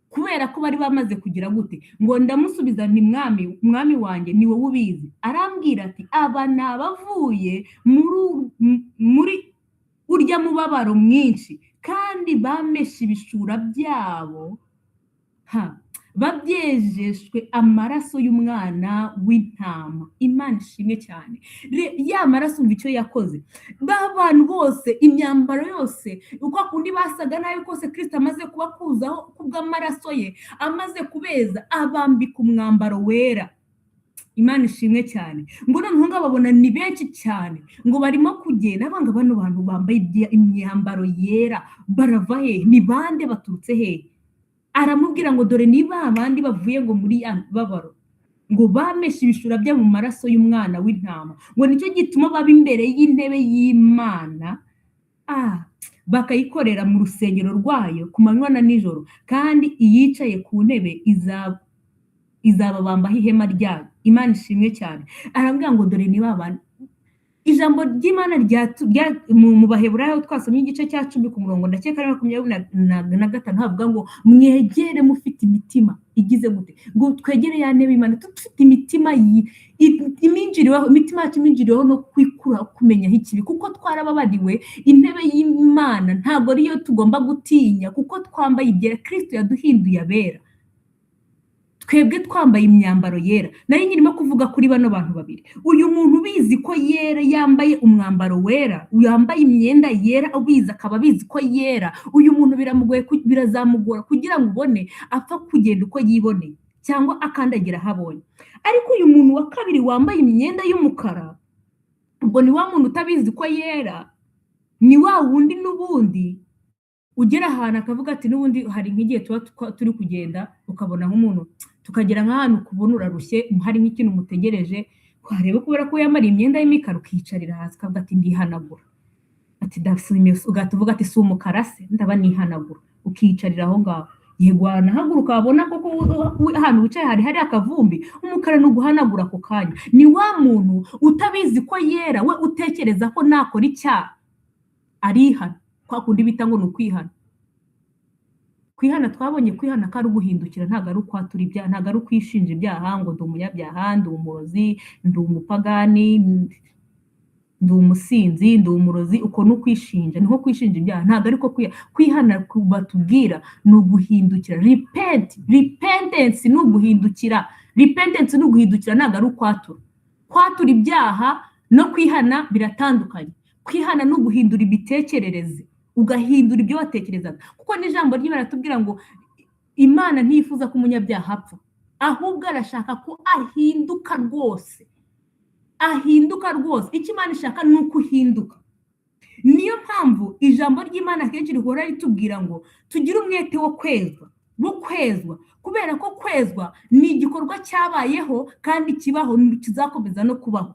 kubera ko bari bamaze kugira gute ngo ndamusubiza ni mwami wanjye ni wowe ubizi. Arambwira ati aba nabavuye muri urya mubabaro mwinshi, kandi bameshe ibishura byabo babyejeshwe amaraso y'umwana w'intama. Imana ishimwe cyane. Ya maraso umva icyo yakoze, bantu bose, imyambaro yose uko kundi basaga nayo kose, Kristo amaze kubakuzaho kubw'amaraso ye, amaze kubeza, abambika umwambaro wera. Imana ishimwe cyane. Ngo noneho ngababona ni benshi cyane, ngo barimo kugenda banga bano bantu bambaye imyambaro yera barava he? Ni bande? Baturutse he? Aramubwira ngo dore niba abandi bavuye ngo muri babaro, ngo bameshe ibishura bya mu maraso y'umwana w'intama, ngo nicyo gituma baba imbere y'intebe y'Imana bakayikorera mu rusengero rwayo ku manywa na nijoro, kandi iyicaye ku ntebe izababambaho ihema ryayo. Imana ishimwe cyane. Arambwira ngo dore niba abandi. Ijambo ry'Imana mu Baheburayo twasomye igice cya 10 ku murongo ndakeka 25 havuga ngo mwegere mufite imitima igize gute, ngo twegere ya ntebe y'Imana dufite imitima iminjiriweho, imitima yacu iminjiriweho no kwikura kumenya ikibi, kuko twarababadiwe. Intebe y'Imana ntabwo ariyo tugomba gutinya, kuko twambaye ibyera, Kristo yaduhinduye abera, twebwe twambaye imyambaro yera. Nari nyirimo kuvuga kuri bano bantu babiri, uyu muntu ubizi ko yera, yambaye umwambaro wera, yambaye imyenda yera, ubizi akaba abizi ko yera, uyu muntu birazamugora kugira ngo ubone apfa kugenda uko yiboneye cyangwa akandagira habonye. Ariko uyu muntu wa kabiri wambaye imyenda y'umukara, ubwo ni wa muntu utabizi ko yera, ni wa wundi n'ubundi ugera ahantu akavuga ati n'ubundi hari nk'igihe tuba turi kugenda ukabona nk'umuntu, tukagera nk'ahantu kubona urarushye, hari nk'ikintu mutegereje, wareba kubera ko yambaye imyenda y'imikara ukiyicarira hasi ukavuga ati ndihanagura, ati ugatuvuga ati si umukara se ndaba nihanagura, ukiyicarira aho ngaho. Yego wanahaguruka wabona koko ahantu wicaye hari akavumbi, umukara ni uguhanagura ako kanya. Ni wa muntu utabizi ko yera, we utekereza ko nakora icyaha arihana, kwa kundi bita ngo ni ukwihana. Kwihana twabonye kwihana ko ari uguhindukira, ntabwo ari ukwatura ibyaha, ntabwo ari ukwishinja ibyaha ngo ndi umunyabyaha, ndi umurozi, ndi umupagani, ndi umusinzi, ndi umurozi. Uko ni ukwishinja, niho kwishinja ibyaha, ntabwo ariko kwihana batubwira ni uguhindukira. Repentance ni uguhindukira, repentance ni uguhindukira, ntabwo ari ukwatura. Kwatura ibyaha no kwihana biratandukanye. Kwihana ni uguhindura imitekerereze, ugahindura ibyo watekerezaga, kuko n'ijambo ry'Imana tubwira ngo Imana ntiyifuza ko umunyabyaha apfa, ahubwo arashaka ko ahinduka rwose, ahinduka rwose. Icyo Imana ishaka ni uko uhinduka. Niyo mpamvu ijambo ry'Imana kenshi rihora ritubwira ngo tugire umwete wo kwezwa, kubera ko kwezwa ni igikorwa cyabayeho kandi kibaho, kizakomeza no kubaho.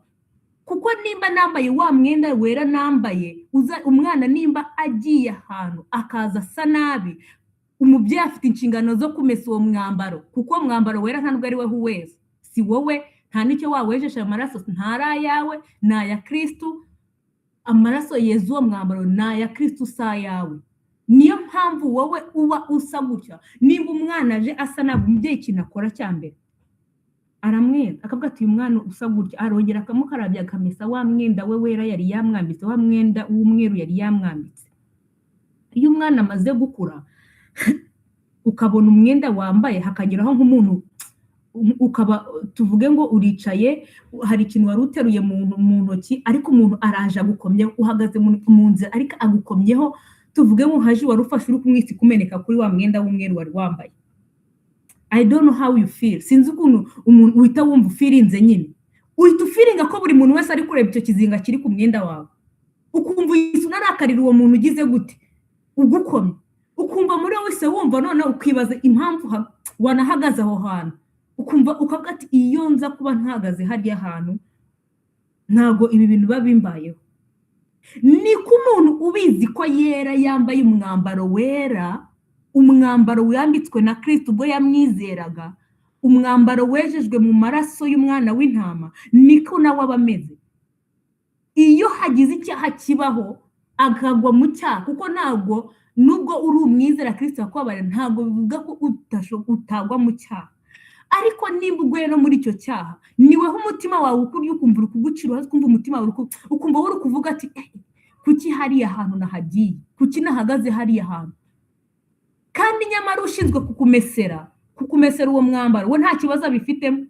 Kuko nimba nambaye wa mwenda wera nambaye, umwana nimba agiye ahantu akaza asa nabi, umubyeyi afite inshingano zo kumesa uwo mwambaro, kuko mwambaro wera ntabwo ari we uweza, si wowe, nta n'icyo wawejesha amaraso, ntari ayawe, ni aya Kristo. Amaraso yeza uwo mwambaro, ni aya Kristo, si ayawe. Niyo mpamvu wowe uba usa gutya. Nimba umwana aje asa nabi, umubyeyi ikintu akora cya mbere aramwenda akavuga ati uyu mwana usa gutya, arongera akamukarabya akamesa wa mwenda we wera yari yamwambitse, wa mwenda w'umweru yari yamwambitse. Iyo umwana amaze gukura ukabona umwenda wambaye hakageraho nk'umuntu ukaba tuvuge ngo uricaye, hari ikintu wari uteruye mu ntoki ariko umuntu araje agukomyeho, uhagaze mu nzira ariko agukomyeho, tuvuge ngo haje wari ufashe uri kumwisi kumeneka kuri wa mwenda w'umweru wari wambaye. I don't know how you feel. Sinzi ukuntu umuntu uhita wumva ufirinze nyine. Uhita ufiringa ko buri muntu wese ari kureba icyo kizinga kiri ku mwenda wawe. Ukumva unarakarira uwo muntu ugize gute? Ugukomye. Ukumva muri wese wumva none ukibaza impamvu wanahagaze aho hantu. Ukumva ukavuga ati iyo nza kuba ntahagaze hariya hantu ntago ibi bintu babimbayeho. Ni ko umuntu ubizi ko yera yambaye umwambaro wera, umwambaro wambitswe na Kristo ubwo yamwizeraga, umwambaro wejejwe mu maraso y'umwana w'intama, niko nawe aba ameze. Iyo hagize icyaha kibaho akagwa mu cyaha, kuko ntabwo nubwo uri umwizera Kristo yakwabara ntabwo bivuga ko utagwa mu cyaha, ariko nimba uguye no muri icyo cyaha niweho umutima wawe ukurya ukumva uri kugucira, ukumva umutima wawe ukumva uri kuvuga ati kuki hariya hantu nahagiye, kuki nahagaze hariya hantu. Kandi nyamara ushinzwe kukumesera uwo mwambaro we nta kibazo abifitemo,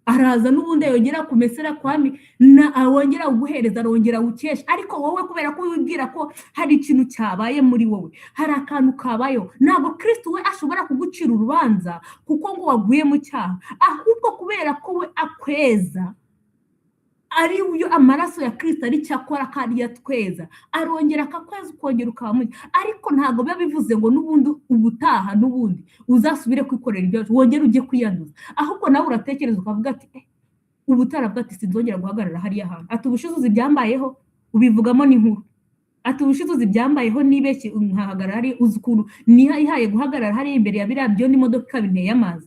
araza n'ubundi yongera kumesera kwami na awongera uguhereza, arongera ukesha. Ariko wowe kubera ko wibwira ko hari ikintu cyabaye muri wowe, hari akantu kabayo, ntabwo Kristo we ashobora kugucira urubanza kuko ngo waguye mu cyaha, ahubwo kubera ko we akweza, ari uyo amaraso ya Kristo ari cyakora kandi yatweza, arongera akakweza ukongera ukamuye. Ariko ntabwo biba bivuze ngo n'ubundi ubutaha n'ubundi uzasubire kwikorera ibyo wongera ujye kwiyanduza, ahubwo nawe uratekereza ukavuga ati ubutara bwati sinzongera guhagarara hariya hantu. Ati ubushizuzi byambayeho ubivugamo n'inkuru, ati ubushizuzi byambayeho nibeshye nkahagarara hari uzi ukuntu nihaye guhagarara hari imbere ya biriya byo n'imodoka binteye amazi,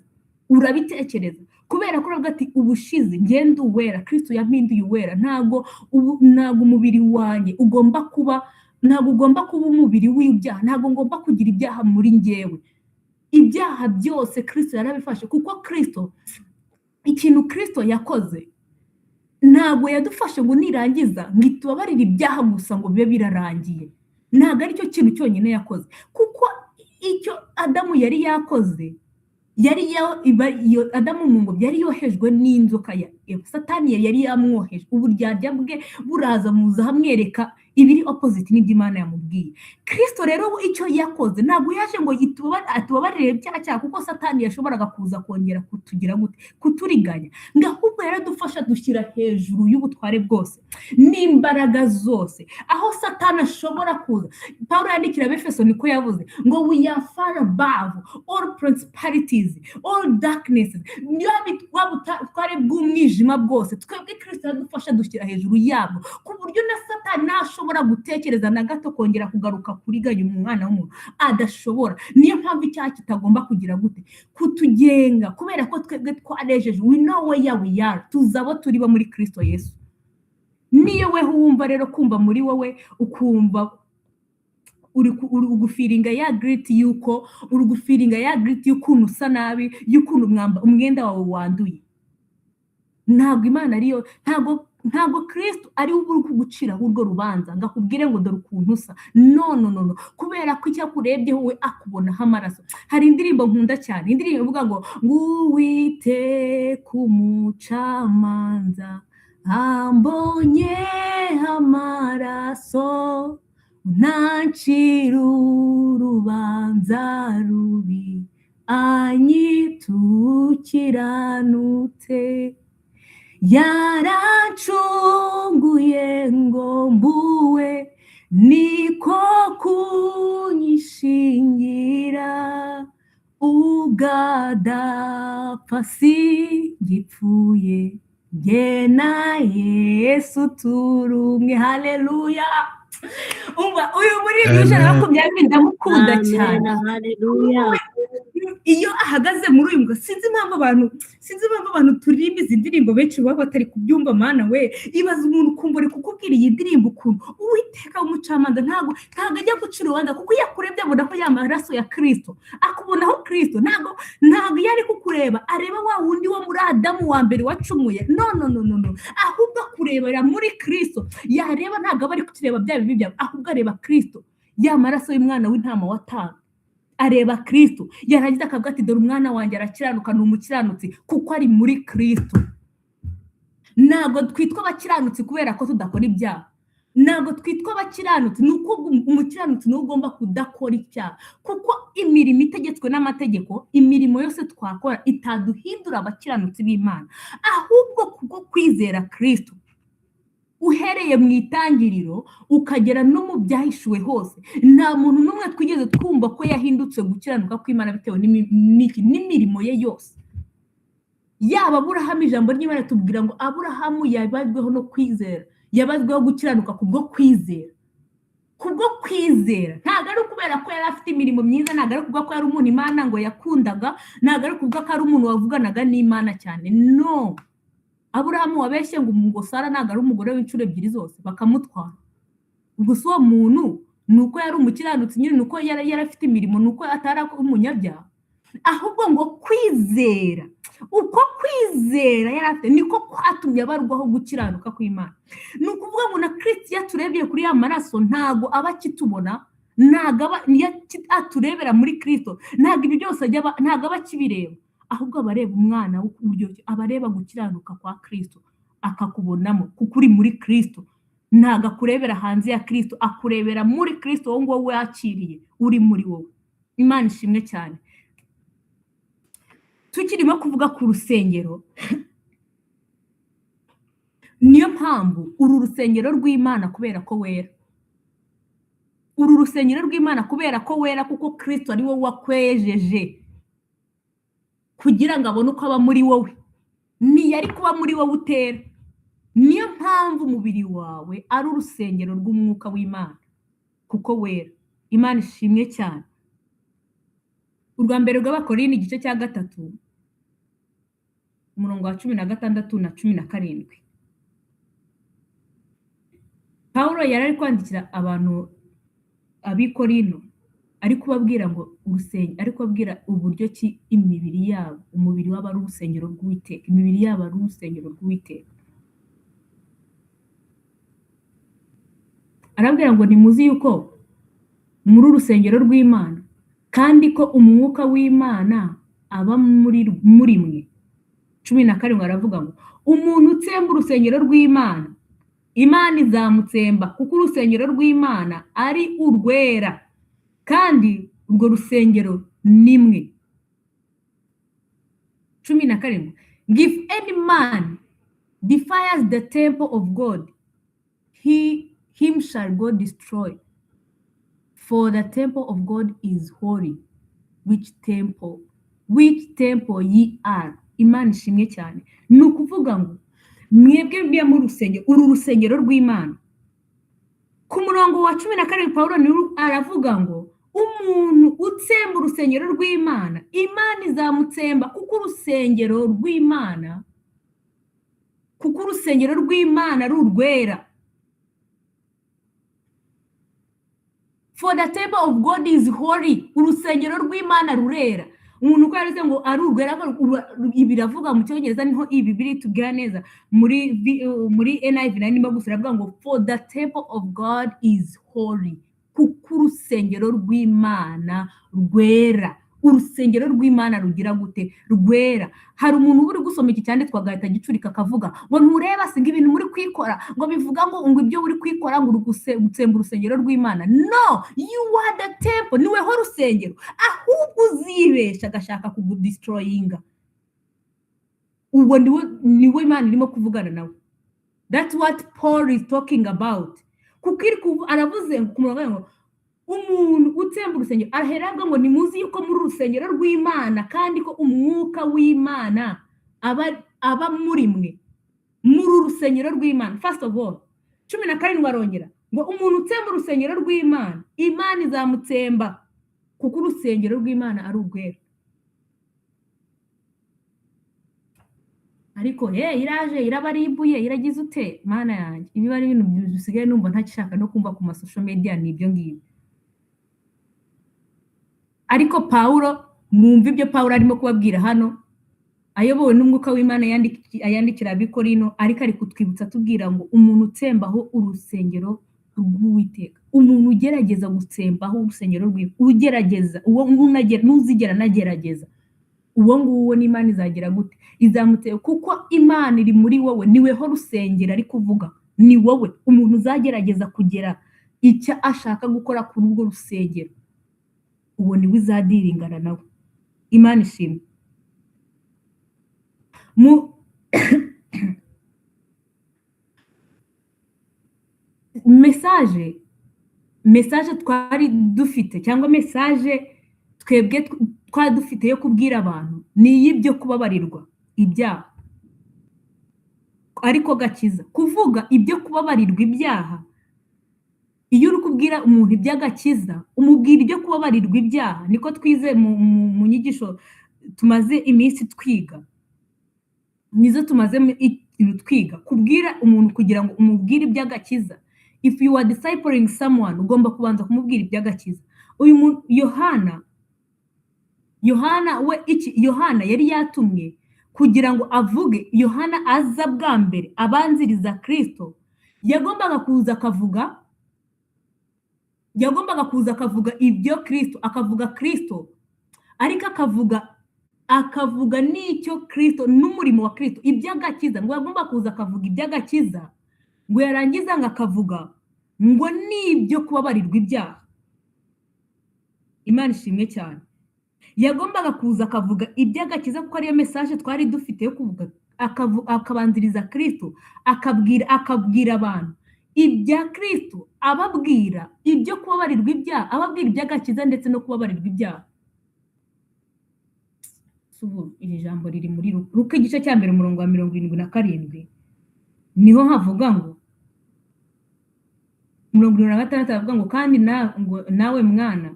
urabitekereza kubera ko uravuga ati ubushize ngende uwera, Kristo yampinduye uwera, ntago umubiri wanjye ugomba kuba umubiri w'ibyaha, ntago ngomba kugira ibyaha muri njyewe. Ibyaha byose Kristo yarabifashe, kuko Kristo ikintu Kristo yakoze ntago yadufashe ngo nirangiza ngitubabarira ibyaha gusa ngo bibe birarangiye. Ntago ari cyo kintu cyonyine yakoze, kuko icyo Adamu yari yakoze Adamu mu ngo yari yohejwe n'inzoka ya Satani yari yamwoheje, uburyarya bwe buraza muza hamwereka ibiri opposite n'ibyo Imana yamubwiye. Kristo rero icyo yakoze ntabwo yaje ngo atubabarire ibyaha kuko Satani yashoboraga kuza kongera kutugira gute, kuturiganya, ngahubwo yaradufasha dushyira hejuru y'ubutware bwose n'imbaraga zose, aho Satani ashobora kuza. Paulo yandikira Abefeso niko yavuze ngo we are far above all principalities, all darknesses, ubutware bw'umwijima bwose, twebwe Kristo yadufasha dushyira hejuru yabwo, ku buryo na Satani ashobora gutekereza na gato kongera kugaruka kuriganya umwana w'umuntu, adashobora. Niyo mpamvu icyaha kitagomba kugira gute, kutugenga, kubera ko twebwe twarejeje, we know where we are, tuzabo turi bo muri Kristo Yesu. Niyo we wumva rero kumva muri wowe ukumva uri gufiringa ya grit yuko uri gufiringa ya grit y'ukuntu usa nabi, y'ukuntu umwenda wawe wanduye, ntabwo Imana ariyo, ntabwo Kristo ari uri kugucira urwo rubanza ngakubwire ngo dore ukuntu usa. No, kubera ko icyo akurebyeho we akubonaho amaraso. Hari indirimbo nkunda cyane, indirimbo ivuga ngo Uwite ku mucamanza ambonye amaraso, ntancira urubanza rubi, anyitukiranute, yaracunguye ngo mbuwe, niko kunyishingira, ugadapfa singipfuye, nge na Yesu turumwe. Haleluya. Umva uyu muri 2020 ndamukunda cyane. Haleluya. iyo ahagaze muri uyu mwuka sinzi impamvu abantu turirimba izi ndirimbo benshi baba batari kubyumva mana we, ibaza umuntu ukumva ari kukubwira iyi ndirimbo ukuntu Uwiteka w'umucamanza ntabwo ajya guca urubanza, kuko iyo akurebye abona ko ya maraso ya Kristo, akubonaho Kristo, ntabwo iyo ari kukureba areba wa wundi wo muri Adamu wa mbere wacumuye, no, ahubwo akurebera muri Kristo, yareba ntabwo aba ari kureba bya bibi byawe, ahubwo areba Kristo, ya maraso y'umwana w'intama watanga, areba Kristo, yarangiza akavuga ati dore umwana wanjye arakiranuka, ni umukiranutsi kuko ari muri Kristo. Ntabwo twitwa abakiranutsi kubera ko tudakora ibyaha, ntabwo twitwa abakiranutsi, ni uko umukiranutsi niwe ugomba kudakora icyaha, kuko imirimo itegetswe n'amategeko, imirimo yose twakora itaduhindura abakiranutsi b'Imana, ahubwo kubwo kwizera Kristo, uhereye mu itangiriro ukagera no mu byahishuwe hose, nta muntu n'umwe twigeze twumva ko yahindutse gukiranuka kw'Imana bitewe n'imirimo ye yose. Yaba Aburahamu, ijambo ry'Imana tubwira ngo Aburahamu yabazweho no kwizera, yabazweho gukiranuka kubwo kwizera, ntabwo ari ukubera ko yari afite imirimo myiza, ntabwo ari ukuvuga ko yari umuntu Imana ngo yakundaga, ntabwo ari ukuvuga ko ari umuntu wavuganaga n'Imana cyane, no. Aburahamu wabeshye ngo Sara ntabwo ari umugore w'inshuro ebyiri zose bakamutwara, gusa uwo muntu ni uko yari umukiranutsi nyine, ni uko yari afite imirimo, ni uko atari umunyabyaha, ahubwo ngo kwizera, uko kwizera yari afite niko kwatumye abarwaho gukiranuka kw'Imana. Ni ukuvuga ngo na Kristo iyo aturebye kuri ya maraso ntabwo aba akitubona, ntabwo aturebera muri Kristo, ntabwo ibi byose ntabwo aba akibireba, ahubwo abareba umwana w'uburyo, abareba gukiranuka kwa Kristo akakubonamo kuko uri muri Kristo, ntabwo akurebera hanze ya Kristo, akurebera muri Kristo, wowe ngo wakiriye uri muri wowe. Imana ishimwe cyane. Tukirimo kuvuga ku rusengero, niyo mpamvu uru rusengero rw'Imana kubera ko wera, uru rusengero rw'Imana kubera ko wera, kuko Kristo ari wowe wakwejeje kugira ngo abone uko aba muri wowe, ntiyari kuba muri wowe utera. Niyo mpamvu umubiri wawe ari urusengero rw'umwuka w'Imana kuko wera. Imana ishimwe cyane. Urwa mbere rw'Abakorinto igice cya 3 umurongo wa 16 na 17, Pawulo yari ari kwandikira abantu ab'Ikorinto, ari kubabwira ngo ari kubabwira uburyo ki imibiri yabo, umubiri wabo ari urusengero rw'Uwiteka, imibiri yabo ari urusengero rw'Uwiteka. Arabwira ngo nimuzi yuko muri urusengero rw'Imana kandi ko umwuka w'Imana aba muri mwe. 17 aravuga ngo umuntu utsemba urusengero rw'Imana, Imana izamutsemba, kuko urusengero rw'Imana ari urwera kandi urwo rusengero nimwe. 17 If any man defiles the temple of God, him shall God destroy, for the temple of God is holy, which temple ye are. Imana ishimwe cyane. Ni ukuvuga ngo mwebwe mbiya mu rusengero, uru rusengero rw'Imana. Ku murongo wa 17 Pawulo aravuga ngo umuntu utsemba urusengero rw'Imana, Imana izamutsemba, kuko urusengero rw'Imana ari urwera. For the temple of God is holy, urusengero rw'Imana rurera. Umuntu uko yarize ngo ari urwera, biravuga mu Cyongereza niho iyi Bibiliya itubwira neza, muri NIV na nimba gusa iravuga ngo for the temple of God is holy, kuko urusengero rw'Imana rwera. Urusengero rw'Imana rugira gute? Rwera. Hari umuntu uri gusoma iki cyane twagahita gicurika akavuga ngo ntureba singa ibintu muri kwikora, ngo bivuga ngo ibyo uri kwikora ngo gutsemba urusengero rw'Imana. No, you are the temple, niwe ho rusengero, ahubwo uzibesha agashaka kugudestroyinga. Uwo niwe Imana irimo kuvugana nawe. That's what Paul is talking about. Kuko aravuze ku murongo ngo umuntu utsemba urusengero, araherabwa ngo nimuzi yuko muri urusengero rw'Imana kandi ko umwuka w'Imana aba muri mwe, muri urusengero rw'Imana. First of all 17 arongera ngo umuntu utsemba urusengero rw'Imana, Imana izamutsemba, kuko urusengero rw'Imana ari urwera. ariko iraje irabarimbuye iragize ute mana yanjye ibi bari ibintu bisigaye numva ntagishaka no kumva ku masosho media nibyo ngibyo. Ariko Pawulo mwumva ibyo Pawulo arimo kubabwira hano ayobowe n'umwuka w'Imana ayandikira abikorino, ariko ari kutwibutsa tubwira ngo umuntu utsembaho urusengero rw'Uwiteka, umuntu ugerageza gutsembaho urusengero rw'iwe, ugerageza uwo ntuzigera nagerageza, uwo nguwo n'Imana izagera gute? Izamutera, kuko Imana iri muri wowe, niweho rusengero ari kuvuga, ni wowe umuntu uzagerageza kugera icyo ashaka gukora kuri urwo rusengero, uwo niwe izadiringana nawe. Imana ishimwe. Message twari dufite cyangwa message twebwe twari dufite yo kubwira abantu ni y'ibyo kubabarirwa ibyaha, ariko gakiza kuvuga ibyo kubabarirwa ibyaha. Iyo uri kubwira umuntu iby'agakiza umubwira ibyo kubabarirwa ibyaha, niko twize mu nyigisho tumaze iminsi twiga, nizo tumaze twiga kubwira umuntu kugira ngo umubwire iby'agakiza. If you are discipling someone ugomba kubanza kumubwira iby'agakiza. Uyu muntu Yohana yari yatumwe kugira ngo avuge. Yohana aza bwa mbere abanziriza Kristo, yagombaga kuza akavuga ibyo Kristo, akavuga Kristo, ariko akavuga n'icyo Kristo n'umurimo wa Kristo, iby'agakiza. Ngo yagomba kuza akavuga iby'agakiza, ngo yarangiza ngo akavuga ngo n'ibyo kubabarirwa ibyaha. Imana ishimwe cyane. Yagombaga kuza akavuga iby'agakiza kuko ariyo message twari dufite yo kuvuga, akabanziriza Kristo, akabwira abantu ibya Kristo, ababwira ibyo kubabarirwa ibyaha, ababwira iby'agakiza ndetse no kubabarirwa ibyaha. Iri jambo riri muri Luka igice cya mbere umurongo wa 77 niho havuga ngo 76 havuga ngo kandi nawe mwana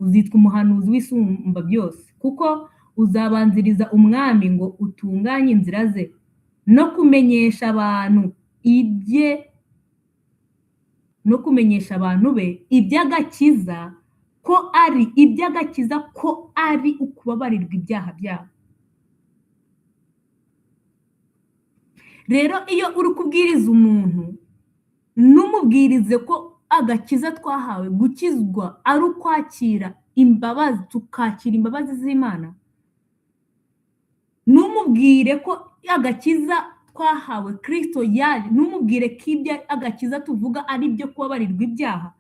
uzitwa umuhanuzi w'isumba byose, kuko uzabanziriza umwami ngo utunganye inzira ze no kumenyesha abantu be iby'agakiza ko ari ukubabarirwa ibyaha byabo. Rero iyo uri kubwiriza umuntu numubwirize ko agakiza twahawe, gukizwa ari ukwakira imbabazi, tukakira imbabazi z'Imana. Numubwire ko agakiza twahawe Kristo yaje, numubwire ko ibyo agakiza tuvuga ari byo kubabarirwa ibyaha,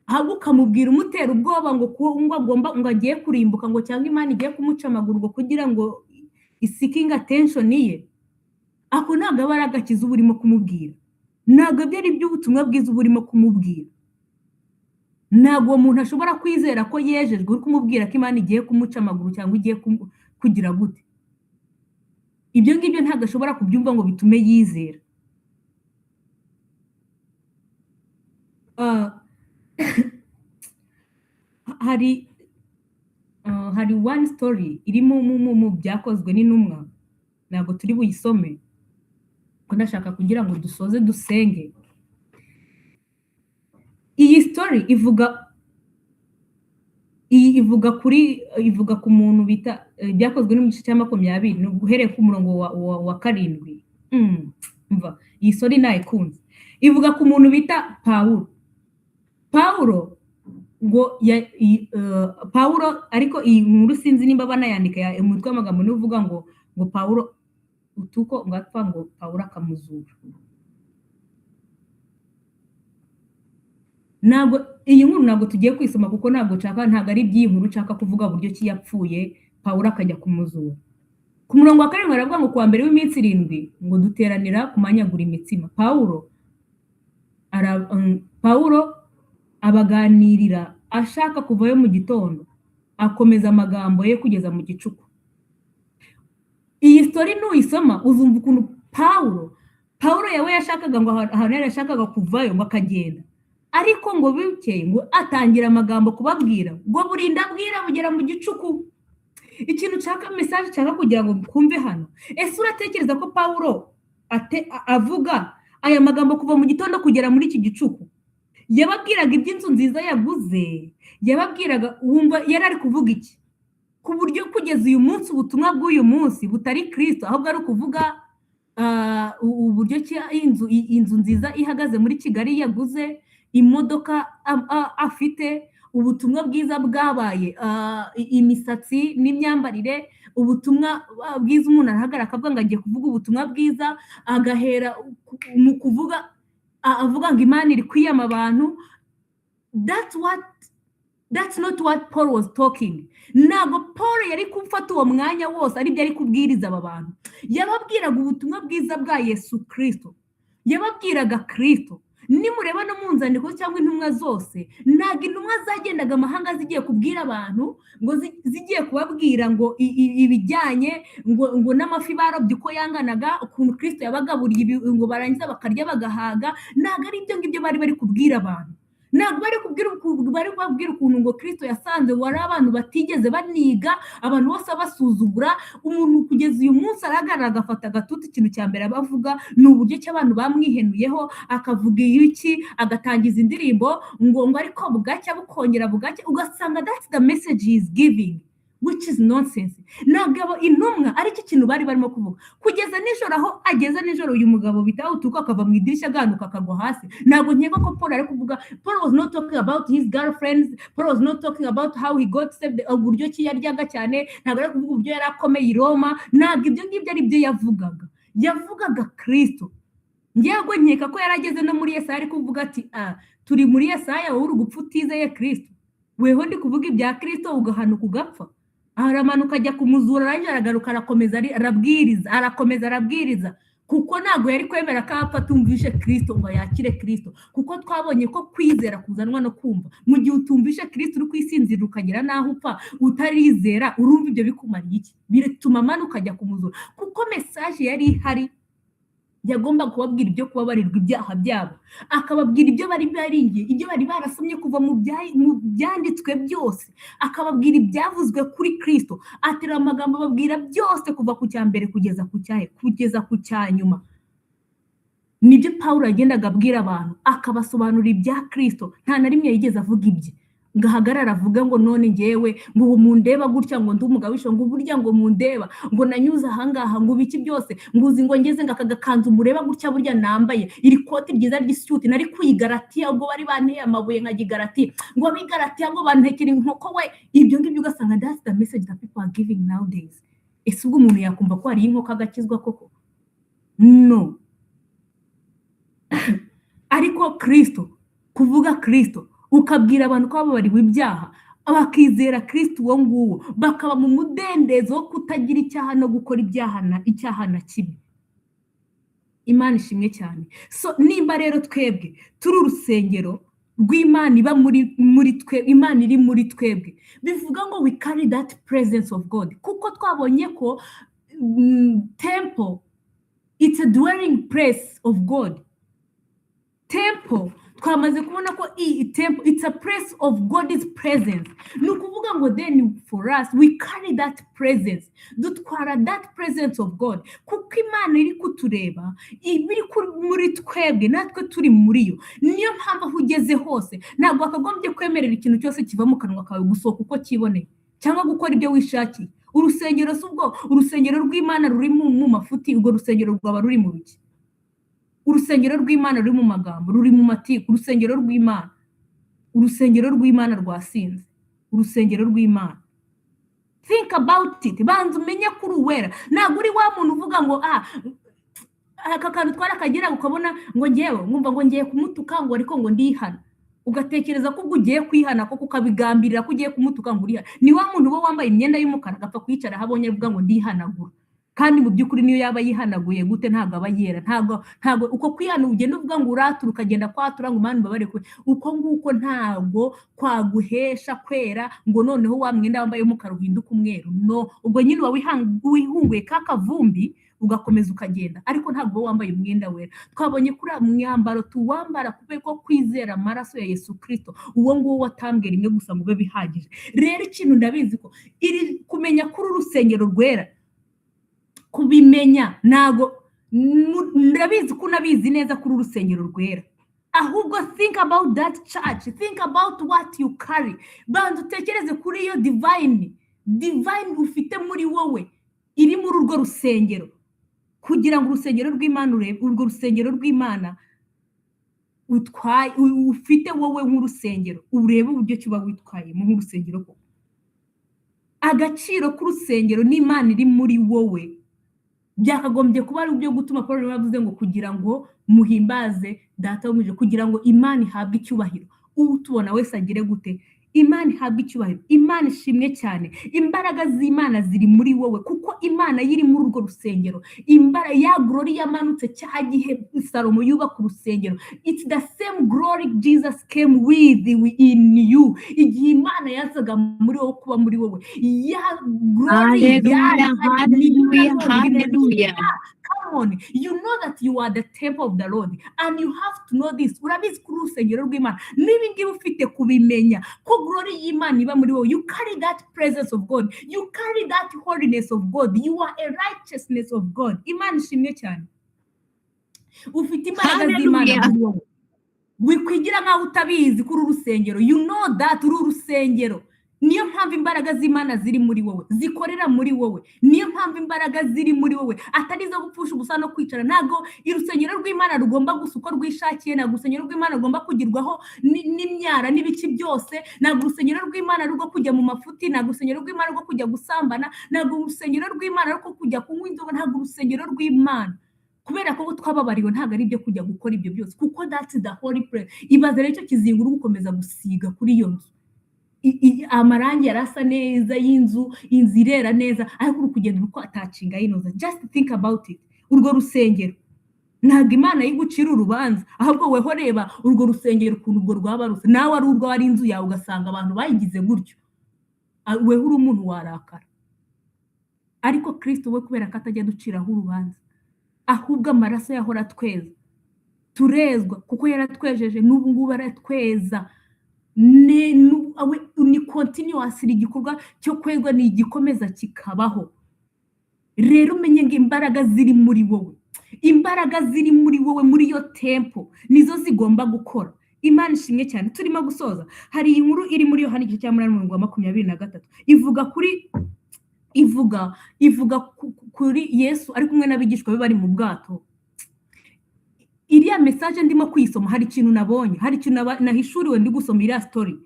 ahubwo ukamubwira umutera ubwoba ngo agiye kurimbuka, ngo cyangwa Imana igiye kumuca amaguru kugira ngo isikinga attention ye. Ako ntabwo aba ari agakiza uba urimo kumubwira, ntabwo ibyo ari by'ubutumwa bwiza uba urimo kumubwira. Ntabwo uwo muntu ashobora kwizera ko yejejwe uri kumubwira ko Imana igiye kumuca amaguru cyangwa igiye kugira gute. Ibyo ngibyo ntabwo ashobora kubyumva ngo bitume yizera. Hari one story irimo mu byakozwe n'intumwa, ntabwo turi buyisome ko ndashaka kugira ngo dusoze dusenge. Iyi story ivuga ku muntu bita byakozwe no mu gice cya 20 uhereye ku murongo wa 7. Umva iyi story nayikunze. Ivuga ku muntu bita Pawulo ngo Pawulo, ariko iyi nkuru sinzi nimba banayandika umutwe w'amagambo n'uvuga ngo Pawulo utuko ngatwa ngo Pawulo akamuzura. Ntabwo iyi nkuru ntabwo tugiye kwisoma kuko ntabwo ari by'iyi nkuru nshaka kuvuga buryo ki yapfuye Pawulo akajya kumuzura. Ku murongo wa 7 aravuga ngo kuwa mbere w'iminsi 7 ngo duteranira kumanyagura imitsima. Pawulo abaganirira ashaka kuvayo mu gitondo, akomeza amagambo ye kugeza mu gicuku. Iyi story nuyisoma uzumva ukuntu Pawulo yawe yashakaga ngo ahantu yashakaga kuvayo ngo akagenda, ariko ngo bikeye ngo atangira amagambo kubabwira ngo burinda bwira bugera mu gicuku. ikintu nshaka message nshaka kugira ngo twumve hano, ese uratekereza ko Pawulo avuga aya magambo kuva mu gitondo kugera muri iki gicuku? Yababwiraga iby'inzu nziza yaguze, yababwiraga, wumva yari ari kuvuga iki? Ku buryo kugeza uyu munsi ubutumwa bw'uyu munsi butari Kristo, ahubwo ari ukuvuga uburyo ki inzu nziza ihagaze muri Kigali yaguze, imodoka afite, ubutumwa bwiza bwabaye, imisatsi n'imyambarire, ubutumwa bwiza umuntu arahagarara akavuga ngo agiye kuvuga ubutumwa bwiza, agahera mu kuvuga avuga ngo Imana iri kwiyama abantu. That's not what Paul was talking. Ntabwo Paul yari kumfata uwo mwanya wose ari byo ari kubwiriza aba bantu. Yababwiraga ubutumwa bwiza bwa Yesu Kristo, yababwiraga Kristo. Nimureba no mu nzandiko cyangwa intumwa zose, ntabwo intumwa zagendaga amahanga zigiye kubwira abantu ngo zigiye kubabwira ngo ibijyanye ngo n'amafi barobye uko yanganaga, ukuntu Kristo yabagaburiye ngo barangiza bakarya bagahaga. Ntabwo ari ibyo ngibyo bari kubwira abantu. Ntabwo bari kubwira ukuntu ngo Kristo yasanze wari abantu batigeze baniga, abantu bose basuzugura. Umuntu kugeza uyu munsi arahagarara agafata agatutu, ikintu cya mbere abavuga ni uburyo ki abantu bamwihenuyeho, akavuga iki, agatangiza indirimbo ngo ariko bugacya bukongera bugacya, ugasanga that's the message he is giving, which is nonsense. Ntabwo intumwa ari cyo kintu bari barimo kuvuga. Kugeza nijoro, aho ageza nijoro uyu mugabo bitaho utuko akava mu idirishya agahanuka akagwa hasi. Ntabwo nkeka ko Paul ari kuvuga. Paul was not talking about his girlfriends. Paul was not talking about how he got saved, uburyo ki yaryaga cyane. Ntabwo ari kuvuga uburyo yari akomeye i Roma. Ntabwo ibyo ngibyo ari byo yavugaga. Yavugaga Kristo. Ngiye nkeka ko yarageze no muri Yesaya ari kuvuga ati turi muri Yesaya, wowe uri gupfa utizeye Kristo. Weho ndi kuvuga ibya Kristo ugahanuka ugapfa. Aramanuka ajya kumuzura, arangije aragaruka arakomeza arabwiriza, kuko ntabwo yari kwemera ko apfa tumvishe Kristo ngo yakire Kristo, kuko twabonye ko kwizera kuzanwa no kumva. Mu gihe utumvishe Kristo uri kwisinzira ukagera naho upfa utarizera, urumva ibyo bikumariye iki? Biratuma amanuka ajya kumuzura, kuko message yari ihari. Yagomba kubabwira ibyo kubabarirwa ibyaha byabo, akababwira ibyo bari baringiye, ibyo bari barasomye kuva mu byanditswe byose, akababwira ibyavuzwe kuri Kristo. Atera amagambo babwira byose kuva ku cya mbere kugeza ku cya nyuma. Nibyo Pawulo yagendaga abwira abantu, akabasobanurira ibya Kristo. Nta na rimwe yigeze avuga ibye ngahagarara avuga ngo none ngewe ngo mundeba gutya, ngo ndi umugabisho, ngo burya ngo mundeba, ngo nanyuze ahangaha, ngo biki byose, nguzi ngo ngeze ngakagakanzu mureba gutya, burya nambaye iri koti ryiza ry'isuti, nari kuyigaratiya ubwo bari banteye amabuye nkagigaratiya, ngo bigaratiya ngo bantekera inkoko we. Ibyo ngibyo ugasanga that's the message that people are giving nowadays. Ese ubwo umuntu yakumva ko hari inkoko agakizwa koko? No. Ariko Kristo, kuvuga Kristo, ukabwira abantu ko babariwe ibyaha, bakizera Kristo uwo nguwo, bakaba mu mudendezo wo kutagira icyaha no gukora icyaha na kimwe. Imana ishimwe cyane. So nimba rero twebwe turi urusengero rw'Imana iba muri twe, Imana iri muri twebwe, bivuga ngo we carry that presence of God, kuko twabonye ko temple, it's a dwelling place of God. Temple, twamaze kubona ko temple, it's a place of God's presence. Ni ukuvuga ngo then for us we carry that presence, dutwara that presence of God, kuko Imana iri kutureba, ibiri muri twebwe, natwe turi muri yo. Niyo mpamvu aho ugeze hose ntabwo akagombye kwemerera ikintu cyose kiva mu kanwa kawe gusohoka uko kiboneye cyangwa gukora ibyo wishakiye. Urusengero s'ubwo, urusengero rw'Imana ruri mu mafuti, urwo rusengero rwaba ruri mu biki? Urusengero rw'Imana ruri mu magambo, ruri mu matiku. Urusengero rw'Imana rwasinze, urusengero rw'Imana. Think about it. Banza umenye kuri uwera. Ntabwo uri wa muntu uvuga ngo aka kantu twarakagira ukabona ngo ngewe ngumva ngo ngiye kumutuka ngo ariko ngo ndihana, ugatekereza ko ugiye kwihana, ko ukabigambirira ko ugiye kumutuka ngo urihana. Ni wa muntu uba wambaye imyenda y'umukara agapfa kwicara habonye avuga ngo ndihanagura, kandi mu by'ukuri niyo yaba yihanaguye gute ntabwo aba yera. Ntabwo uko kwihana ugenda uvuga ngo uratura ukagenda kwatura ngo Imana mbabare kwe, uko nguko ntabwo kwaguhesha kwera ngo noneho wa mwenda wambaye umukara uhinduka umweru. No, ubwo nyine wihunguye ka kavumbi ugakomeza ukagenda ariko ntabwo wambaye umwenda wera. Twabonye kuri mwambaro tuwambara kubera ko kwizera amaraso ya Yesu Kristo, uwo nguwo watambwe rimwe gusa ngo ube bihagije. Rero ikintu ndabizi ko iri kumenya kuri urusengero rwera, kubimenya ntago ndabizi ko unabizi neza kuri urusengero rwera, ahubwo think about that church, think about what you carry. Banza utekereze kuri iyo divine ufite muri wowe iri muri urwo rusengero, kugira ngo urusengero rw'Imana urebe urwo rusengero rw'Imana ufite wowe nk'urusengero, urebe uburyo kiba witwayemo nk'urusengero koko. Agaciro k'urusengero n'Imana iri muri wowe byakagombye kuba ari byo gutuma Paul yavuze ngo kugira ngo muhimbaze data wo mu ijuru, kugira ngo Imana ihabwe icyubahiro. Ubu tubona wese agire gute? Imana ihabwe icyubahiro, Imana ishimwe cyane. Imbaraga z'Imana ziri muri wowe kuko Imana yiri muri urwo rusengero. Ya glory yamanutse cya gihe Salomo yubaka urusengero, it's the same glory Jesus came with in you. Igihe Imana yazaga muri wowe kuba muri wowe, ya glory Hallelujah. Come on, you know that you are the temple of the Lord and you have to know this. Urabizi kuri urusengero rw'Imana, niba ngiye ufite kubimenya ko glory y'Imana iba muri wowe. You carry that presence of God, you carry that holiness of God, you are a righteousness of God. Imana ishimwe cyane. Ufite imbaraga z'Imana muri wowe, wikwigira nkaho utabizi kuri urusengero. You know that uri urusengero. Niyo mpamvu imbaraga z'Imana ziri muri wowe, zikorera muri wowe. Niyo mpamvu imbaraga ziri muri wowe, atari zo gupfusha ubusa no kwicara. Ntago irusengero rw'Imana rugomba gusuka rwishakiye, ntago urusengero rw'Imana rugomba kugirwaho n'imyara n'ibiki byose, ntago urusengero rw'Imana rugo kujya mu mafuti, ntago urusengero rw'Imana rugo kujya gusambana, ntago urusengero rw'Imana rugo kujya kunywa inzoga, ntago urusengero rw'Imana. Kubera ko twababariwe ntago ari byo kujya gukora ibyo byose, kuko that's the holy place. Ibaze rero icyo kizingura gukomeza gusiga kuri iyo nzu. Amarangi yarasa neza y'inzu, inzu irera neza, ariko uri kugenda uko atacinga yinoza. Just think about it. Urwo rusengero ntabwo Imana yigucira urubanza, ahubwo weho reba urwo rusengero ukuntu urwo rwaba rusa. Nawe ari urwo ari inzu yawe ugasanga abantu bayigize gutyo, weho uri umuntu warakara. Ariko Kristo we kubera ko atajya duciraho urubanza, ahubwo amaraso yahora tweza, turezwa kuko yaratwejeje, n'ubu ngubu aratweza. Ni continuously igikorwa cyo kwezwa, ni igikomeza kikabaho. Rero umenye ngo imbaraga ziri muri wowe, imbaraga ziri muri wowe muri yo tempo nizo zigomba gukora. Imana ishimwe cyane. Turimo gusoza, hari inkuru iri muri Yohana igice cya 8:23 ivuga kuri Yesu ari kumwe n'abigishwa be bari mu bwato. Iriya message ndimo kuyisoma, hari ikintu nabonye, hari ikintu nahishuriwe ndi gusoma iriya story.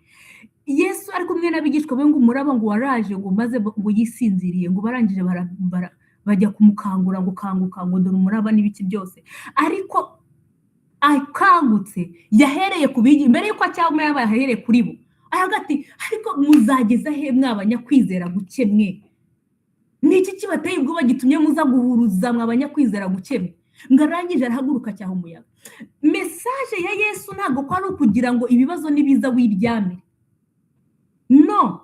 Yesu ari kumwe n'abigishwa be ngo umuraba ngo waraje ngo maze ngo yisinziriye, ngo barangije bajya kumukangura ngo kanguka ngo dore umuraba n'ibiki byose. Ariko akangutse yahereye kubigi mbere yuko cyangwa yabaye ahereye kuri bo. Aragati ariko muzageza he mwabanyakwizera guke mwe? Niki kibateye ubwo bagitumye muza guhuruza mwabanyakwizera guke mwe? Ngarangije arahaguruka cyaho umuyaga. Message ya Yesu ntago ko ari ukugira ngo ibibazo nibiza wiryame. No,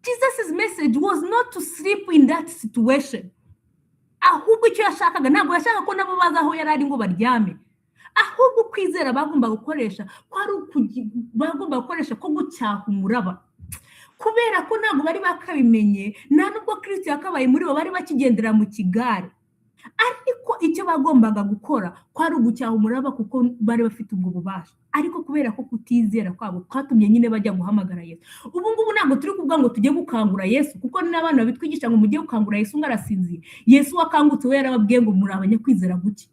Jesus' message was not to sleep in that situation. Ahubwo icyo yashakaga ntabwo yashaka ko nabo baza aho yari ari ngo baryame, ahubwo kwizera bagomba gukoresha ko gucyaha umuraba. Kubera ko ntabwo bari bakabimenye, nta nubwo Kristo yakabaye muri bo, bari bakigendera mu kigare. Ariko icyo bagombaga gukora kwari ugucyaha umuraba kuko bari bafite ubwo bubasha. Ariko kubera ko kutizera kwabo kwatumye nyine bajya guhamagara Yesu. Ubu ngubu ntabwo turi kuvuga ngo tujye gukangura Yesu, kuko n'abana bitwigisha ngo mujye gukangura Yesu ngarasinziye. Yesu wakangutse we yarababwiye ngo muri abanyakwizera guke.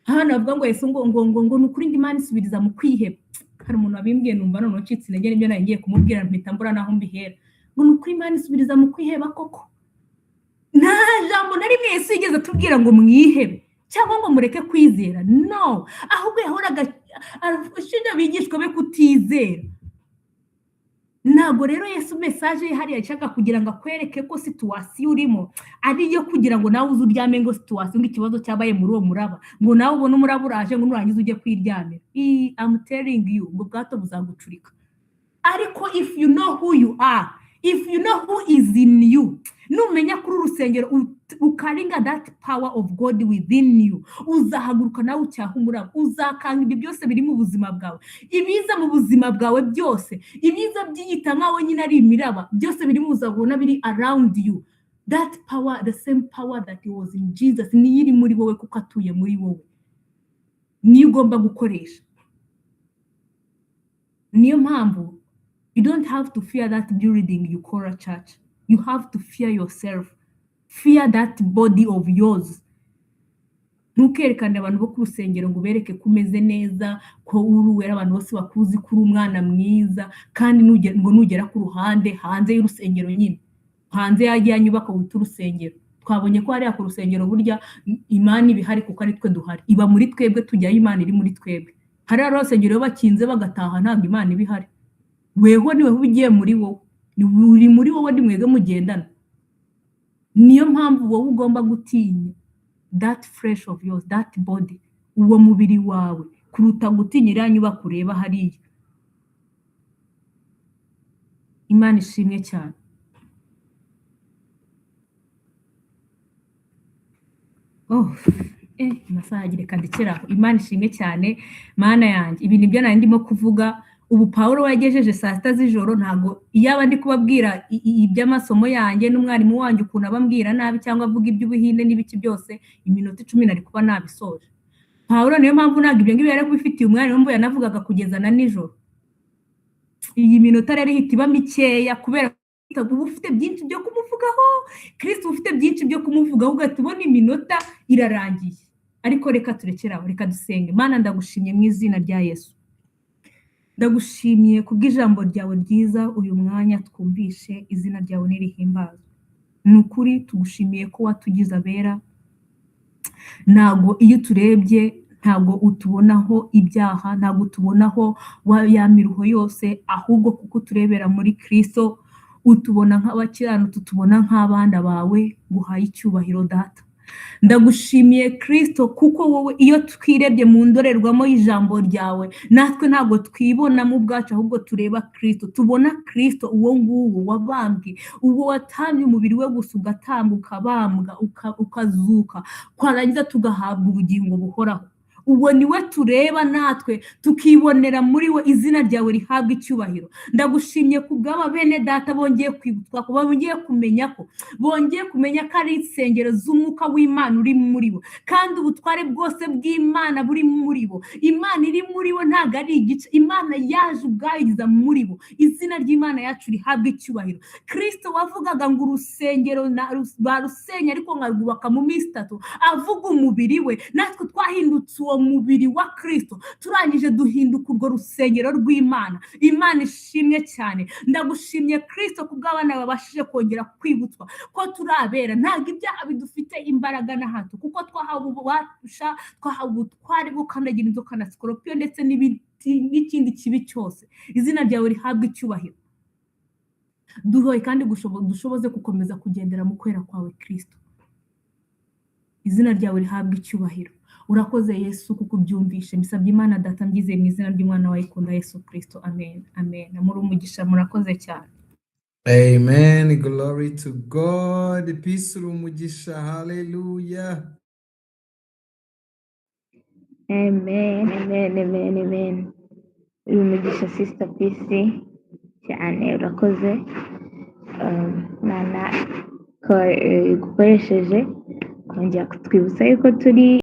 Hano bavuga ngo Yesu ngo nukuri ndi Imana isubiriza mu kwiheba. Hari umuntu wabimbwiye numva none ucitse intege nibyo nagiye kumubwira mpita mbura naho mbihera. Ngo nukuri Imana isubiriza mu kwiheba koko. Nta jambo na rimwe Yesu yigeze tubwira ngo mwihebe cyangwa ngo mureke kwizera. No, ahubwo yahoraga arafashinja abigishwa be kutizera. Ntabwo rero Yesu message ye hariya ashaka kugira ngo akwereke ko situation urimo ari yo kugira ngo nawe uzuryame ngo situation ngo ikibazo cyabaye muri uwo muraba, ngo nawe ubone umuraba uraje ngo nurangiza ujye kwiryamira. I'm telling you, ngo bwato buzagucurika. Ariko if you know who you are, if you know who is in you, numenya kuri urusengero ukaringa that power of God within you, uzahaguruka nawe ucyaha umuraba, uzakanga ibyo byose biri mu buzima bwawe, ibiza mu buzima bwawe byose, ibiza byiyita nkawe nyine ari imiraba, byose biri mu uzabona biri around you. That power, the same power that was in Jesus, niyo iri muri wowe kuko atuye muri wowe, niyo ugomba gukoresha. Niyo mpamvu you don't have to fear that building you call a church. You have to fear yourself. Fear that body of yours. Ntukerekane abantu bo ku rusengero ngo bereke ko umeze neza, ko uruwera abantu bose bakuzi kuri umwana mwiza, kandi nugera ku ruhande hanze y'urusengero nyine, hanze yagiye nyubaka wita urusengero. Twabonye ko hariya ku rusengero burya Imana ibihari kuko ari twe duhari, iba muri twebwe, tujyayo Imana iri muri twebwe. Hariya urusengero bakinze bagataha ntabwo Imana ibihari, weho niwe ugiye muri wowe, uri muri wowe, ni mwebwe mugendana. Niyo mpamvu wowe ugomba gutinya that flesh of yours, that body, uwo mubiri wawe, kuruta gutinya iriya nyubako ureba hariya. Imana ishimwe cyane. Amasaha agireka ndekeraho. Imana ishimwe cyane. Mana yanjye, ibi nibyo nari ndimo kuvuga. Ubu Pawulo wagejeje saa sita z'ijoro, ntago iyaba ndi kubabwira iby'amasomo yanjye n'umwarimu wanjye ukuntu abambwira nabi cyangwa avuga iby'ubuhinde n'ibiki byose, iminota 10 nari kuba nabisoje. Pawulo niyo mpamvu ntabwo ibyo ngibyo yari kubifitiye umwarimu mbo yanavugaga kugeza na nijoro. Iyi minota rero ihita iba mikeya kubera uba ufite byinshi byo kumuvugaho, Kristo ufite byinshi byo kumuvugaho, ugatubona iminota irarangiye. Ariko reka turekeraho, reka dusenge. Mana ndagushimye mu izina rya Yesu. Ndagushimiye kubw'ijambo ryawe ryiza uyu mwanya twumvishe, izina ryawe nirihimbazwe. Nukuri tugushimiye ko watugize abera. Ntago iyo turebye ntago utubonaho ibyaha, ntago utubonaho yamiruho yose, ahubwo kuko turebera muri Kristo utubona nk'abakiranutsi, utubona nk'abana bawe. Guhaye icyubahiro Data. Ndagushimiye Kristo kuko wowe iyo twirebye mu ndorerwamo y'ijambo ryawe, natwe ntago twibona mu bwacu, ahubwo tureba Kristo. Tubona Kristo uwo nguwo wabambwe, uwo watamye umubiri we gusa ugatanga, ukabambwa, ukazuka, kwarangiza tugahabwa ubugingo buhoraho. Uwo niwe tureba natwe tukibonera muri we, izina ryawe rihabwa icyubahiro. Ndagushimye kubw'aba bene Data bongeye kwibutwa, ko bongeye kumenya ko ari insengero z'umwuka w'Imana uri muri bo, kandi ubutware bwose bw'Imana buri muri bo. Imana iri muri bo ntago ari igice, Imana yaje ubwayigiza muri bo. Izina ry'Imana yacu rihabwa icyubahiro. Kristo wavugaga ngo urusengero barusenya ariko nkarwubaka mu minsi 3, avuga umubiri we. Natwe twahindutse uwo mubiri wa Kristo, turangije duhinduka urwo rusengero rw'Imana. Imana ishimwe cyane. Ndagushimye Kristo kubw'abana babashije kongera kwibutswa ko turabera, ntabwo ibyaha bidufite imbaraga na hato, kuko twahawe ububasha, twahawe ubutware bwo kandagira inzoka na sikorupiyo ndetse n'ikindi kibi cyose. Izina ryawe rihabwa icyubahiro. Duhoye kandi dushoboze gukomeza kugendera mu kwera kwawe Kristo. Izina ryawe rihabwa icyubahiro. Urakoze Yesu kuko ubyumvishe. Mbisabye Imana Data mbyizeye mu izina ry'Umwana wawe ikunda Yesu Kristo. Amen. Amen. Muri umugisha, murakoze cyane. Amen. Glory to God. Peace umugisha. Hallelujah. Amen. Amen. Amen. Amen. Uyu mugisha Sister Peace cyane, urakoze. Mana ko gukoresheje kongera kutwibutsa yuko turi